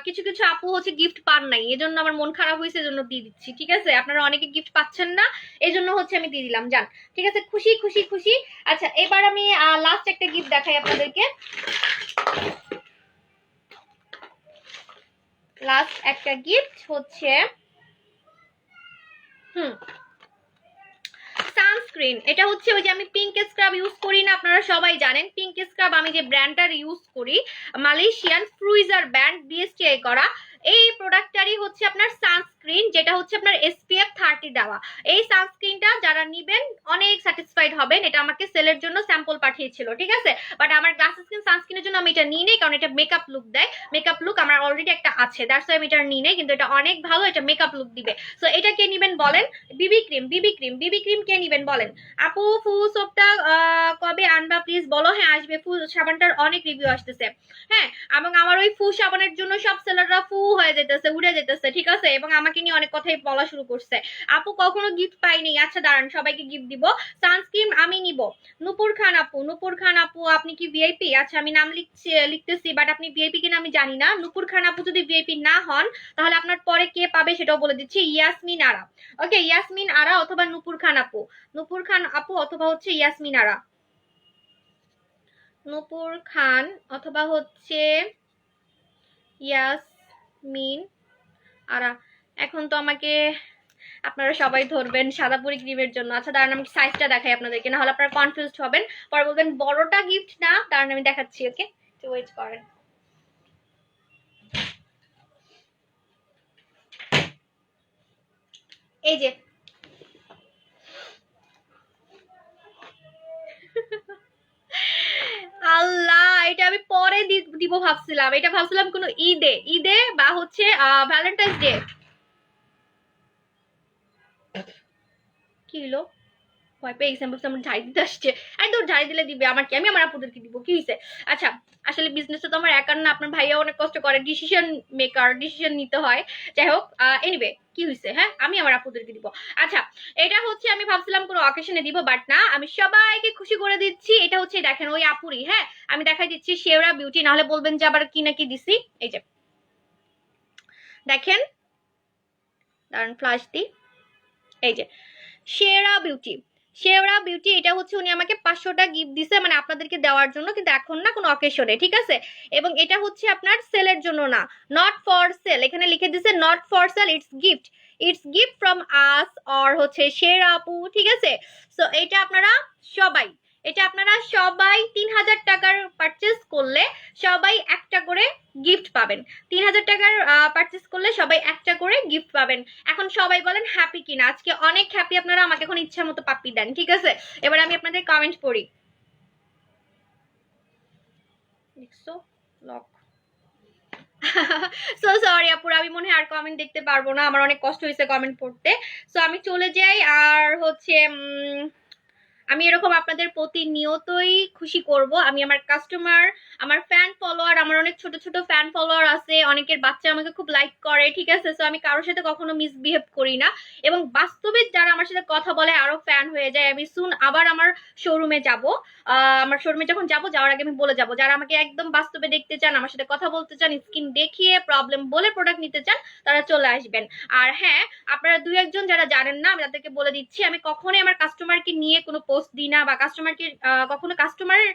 কিছু কিছু আপু হচ্ছে গিফট পান নাই, এজন্য আমার মন খারাপ হয়েছে, এজন্য দিয়ে দিচ্ছি, ঠিক আছে? আপনারা অনেকে গিফট পাচ্ছেন না, এজন্য হচ্ছে আমি দিয়ে দিলাম, যান, ঠিক আছে? খুশি খুশি খুশি। আচ্ছা, এবার আমি লাস্ট একটা গিফট দেখাই আপনাদেরকে। লাস্ট একটা গিফট হচ্ছে সানস্ক্রিন। এটা হচ্ছে ওই যে আমি পিঙ্ক স্ক্রাব ইউজ করি না, আপনারা সবাই জানেন পিঙ্ক স্ক্রাব আমি যে ব্র্যান্ডটার ইউজ করি, মালয়েশিয়ান ফ্রুইজার ব্র্যান্ড, বিএসটিআই করা। এই প্রোডাক্টটারই হচ্ছে আপনার সানস্ক্রিন, যেটা হচ্ছে আপনার SPF 30 দেওয়া। এই সানস্ক্রিনটা যারা নিবেন অনেক স্যাটিসফাইড হবেন। এটা আমাকে সেলের জন্য স্যাম্পল পাঠিয়েছিল, ঠিক আছে? বাট আমার গ্লাস স্কিন সানস্ক্রিনের জন্য আমি এটা নিই নেই, কারণ এটা মেকআপ লুক দেয়। মেকআপ লুক আমার অলরেডি একটা আছে, দ্যাটস ওয়াই আমি এটা নিই নেই, কিন্তু এটা অনেক ভালো, এটা মেকআপ লুক দিবে। সো এটা কে নিবেন বলেন? বিবি ক্রিম, বিবি ক্রিম, বিবি ক্রিম কে নিবেন বলেন? আপু ফু সোপটা কবে আনবা প্লিজ বলো। হ্যাঁ আসবে, ফু সাবানটার অনেক রিভিউ আসতেছে। হ্যাঁ, এবং আমার ওই ফু সাবানের জন্য সব সেলাররা ফু হয়ে যেতেছে, উড়ে যেতেছে, ঠিক আছে? এবং আমাকে নিয়ে অনেক কথাই বলা শুরু করছে। আপু কখনো গিফট পাইনি। আচ্ছা দাঁড়ান, সবাইকে গিফট দিব। সানস্ক্রিন আমি নিব। নূপুর খান আপু, নূপুর খান আপু আপনি কি ভিআইপি? আচ্ছা আমি নাম লিখতেছি, বাট আপনি ভিআইপি কিনা আমি জানি না। নূপুর খান আপু যদি ভিআইপি না হন, তাহলে আপনার পরে কে পাবে সেটাও বলে দিচ্ছি। ইয়াসমিন আরা, ওকে, ইয়াসমিন আরা অথবা নূপুর খান আপু, নূপুর খান আপু অথবা হচ্ছে ইয়াসমিন আরা, নূপুর খান অথবা হচ্ছে ইয়াসমিন আরা। এখন তো আমাকে আপনারা সবাই ধরবেন সাদাপুরি ক্রিমের জন্য। আচ্ছা দাঁড়ান, আমি সাইজটা দেখাই আপনাদেরকে, না হলে আপনারা কনফিউজড হবেন, পরে বলবেন বড়টা গিফট না। দাঁড়ান আমি দেখাচ্ছি, ওকে, একটু ওয়েট করেন। এই যে আল্লাহ, এটা আমি পরে দিব ভাবছিলাম, এটা ভাবছিলাম কোনো ঈদে, ঈদে বা হচ্ছে ভ্যালেন্টাইন্স ডে। কি হলো? ভয় পেয়ে গেছি, আমার ঝাড়ি দিতে আসছে। একদম ঝাড়ি দিলে দিবে, আমার কি, আমি আমার আপুদেরকে দিব, কি হয়েছে? আচ্ছা, আসলে বিজনেসটা তো আমার একার না, আপনার ভাইয়া অনেক কষ্ট করে, ডিসিশন মেকার, ডিসিশন নিতে হয়। যাই হোক, এনিওয়ে কি হয়েছে, হ্যাঁ আমি আমার আপুদেরকে দিব। আচ্ছা, এটা হচ্ছে আমি ভাবছিলাম কোনো অকেশনে দিব, বাট না, আমি সবাইকে খুশি করে দিচ্ছি। এটা হচ্ছে দেখেন ওই আপুরি, হ্যাঁ আমি দেখাই দিচ্ছি, শেওরা বিউটি, নাহলে বলবেন যে আবার কি নাকি দিছি। এই যে দেখেন, দাঁড়ান ফ্লাশ দি, এই যে শেওরা বিউটি, শেওরা বিউটি, এটা হচ্ছে উনি আমাকে 500টা গিফট দিছে, মানে আপনাদেরকে দেওয়ার জন্য, কিন্তু এখন না, কোনো অকেশনে, ঠিক আছে? এবং এটা হচ্ছে আপনার সেলের জন্য না, নট ফর সেল, এখানে লিখে দিছে not for sale, it's gift, it's gift from us or হচ্ছে শেরা আপু, ঠিক আছে? সো এটা আপনারা সবাই, এটা আপনারা সবাই 3000 টাকার পারচেস করলে সবাই একটা করে গিফট পাবেন। 3000 টাকার পারচেস করলে সবাই একটা করে গিফট পাবেন। এখন সবাই বলেন হ্যাপি কিনা? আজকে অনেক হ্যাপি আপনারা, আমাকে এখন ইচ্ছা মতো পাপ্পি দেন, ঠিক আছে? এবার আমি আপনাদের কমেন্ট পড়ি। লক সো সরি আপুরা, আমি মনে হয় আর কমেন্ট দেখতে পারবো না, আমার অনেক কষ্ট হয়েছে কমেন্ট পড়তে। সো আমি চলে যাই। আর হচ্ছে আমি এরকম আপনাদের প্রতিনিয়তই খুশি করব। আমি আমার কাস্টমার, আমার ফ্যান ফলোয়ার, আমার অনেক ছোট ছোট ফ্যান ফলোয়ার আছে, অনেকের বাচ্চা আমাকে খুব লাইক করে, ঠিক আছে? সো আমি কারোর সাথে কখনো মিসবিহেভ করি না, এবং বাস্তবে যারা আমার সাথে কথা বলে আরো ফ্যান হয়ে যায়। আমি সুন আবার আমার শোরুমে যাব, আমার শোরুমে যখন যাব, যাওয়ার আগে আমি বলে যাব, যারা আমাকে একদম বাস্তবে দেখতে চান, আমার সাথে কথা বলতে চান, স্কিন দেখিয়ে প্রবলেম বলে প্রোডাক্ট নিতে চান, তারা চলে আসবেন। আর হ্যাঁ, আপনারা দুই একজন যারা জানেন না, আমি তাদেরকে বলে দিচ্ছি, আমি কখনোই আমার কাস্টমারকে নিয়ে কোনো পোস্ট দিই না, বা কাস্টমারকে কখনো কাস্টমারের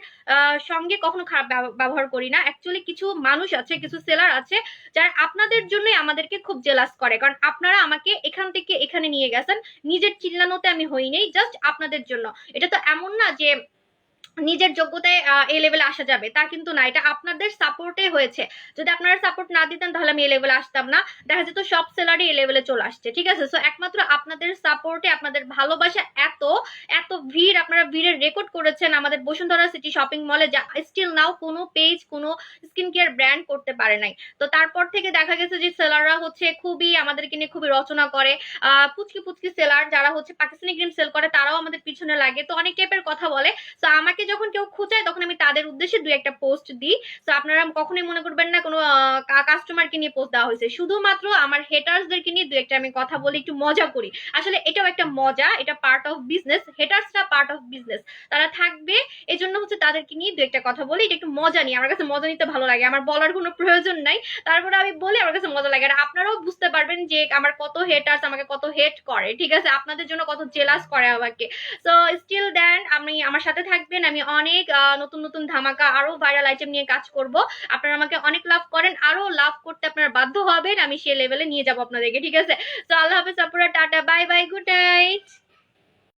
সঙ্গে কখনো খারাপ ব্যবহার করি না। অ্যাকচুয়ালি কিছু মানুষ আছে, কিছু সেলার আছে, যারা আপনাদের জন্যই আমাদেরকে খুব জেলাস করে, কারণ আপনারা আমাকে এখান থেকে এখানে নিয়ে গেছেন, নিজের চিল্লানোতে আমি হই নেই, জাস্ট আপনাদের জন্য। এটা তো এমন না যে নিজের যোগ্যতায় এই লেভেলে আসা যাবে, তা কিন্তু না, এটা আপনাদের সাপোর্টে হয়েছে। যদি আপনারা সাপোর্ট না দিতেন, তাহলে আমি এই লেভেলে আসতাম না, দেখা যেত সব সেলারই এই লেভেলে চলে আসছে, ঠিক আছে? সো একমাত্র আপনাদের সাপোর্টে, আপনাদের ভালোবাসা, এত এত ভিড়, আপনারা ভিড়ের রেকর্ড করেছেন আমাদের বসুন্ধরা সিটি শপিং মলে, যা স্টিল নাও কোনো পেজ, কোনো স্কিন কেয়ার ব্র্যান্ড করতে পারে নাই। তো তারপর থেকে দেখা গেছে যে সেলাররা হচ্ছে খুবই আমাদেরকে নিয়ে খুবই রচনা করে, পুচকি পুচকি সেলার যারা হচ্ছে পাকিস্তানি ক্রিম সেল করে, তারাও আমাদের পিছনে লাগে, তো অনেক টাইপের কথা বলে। তো আমার আমাকে যখন কেউ খোঁচায় তখন আমি তাদের উদ্দেশ্যে দুই একটা পোস্ট দিই। তো আপনারা কখনোই মনে করবেন না কোনো কাস্টমারকে নিয়ে পোস্ট দেওয়া হয়েছে, শুধুমাত্র আমার হেটার্সদেরকে নিয়ে দুই একটা আমি কথা বলি, একটু মজা করি। আসলে এটাও একটা মজা, এটা পার্ট অফ বিজনেস, হেটার্সরা পার্ট অফ বিজনেস, তারা থাকবে, এই জন্য হচ্ছে তাদেরকে নিয়ে দু একটা কথা বলি, এটা একটু মজা নিই, আমার কাছে মজা নিতে ভালো লাগে, আমার বলার কোনো প্রয়োজন নাই, তারপরে আমি বলি, আমার কাছে মজা লাগে। আর আপনারাও বুঝতে পারবেন যে আমার কত হেটার্স আমাকে কত হেট করে, ঠিক আছে, আপনাদের জন্য কত জেলাস করে আমাকে। সো স্টিল দেন আমি আমার সাথে থাকবেন, আমি অনেক নতুন নতুন ধামাকা আরো ভাইরাল আইটেম নিয়ে কাজ করব। আপনারা আমাকে অনেক লাভ করেন, আরো লাভ করতে আপনারা বাধ্য হবেন, আমি সে লেভেলে নিয়ে যাব আপনাদেরকে, ঠিক আছে। তো আল্লাহ হাফেজ আপুরা, tata, bye bye, good night.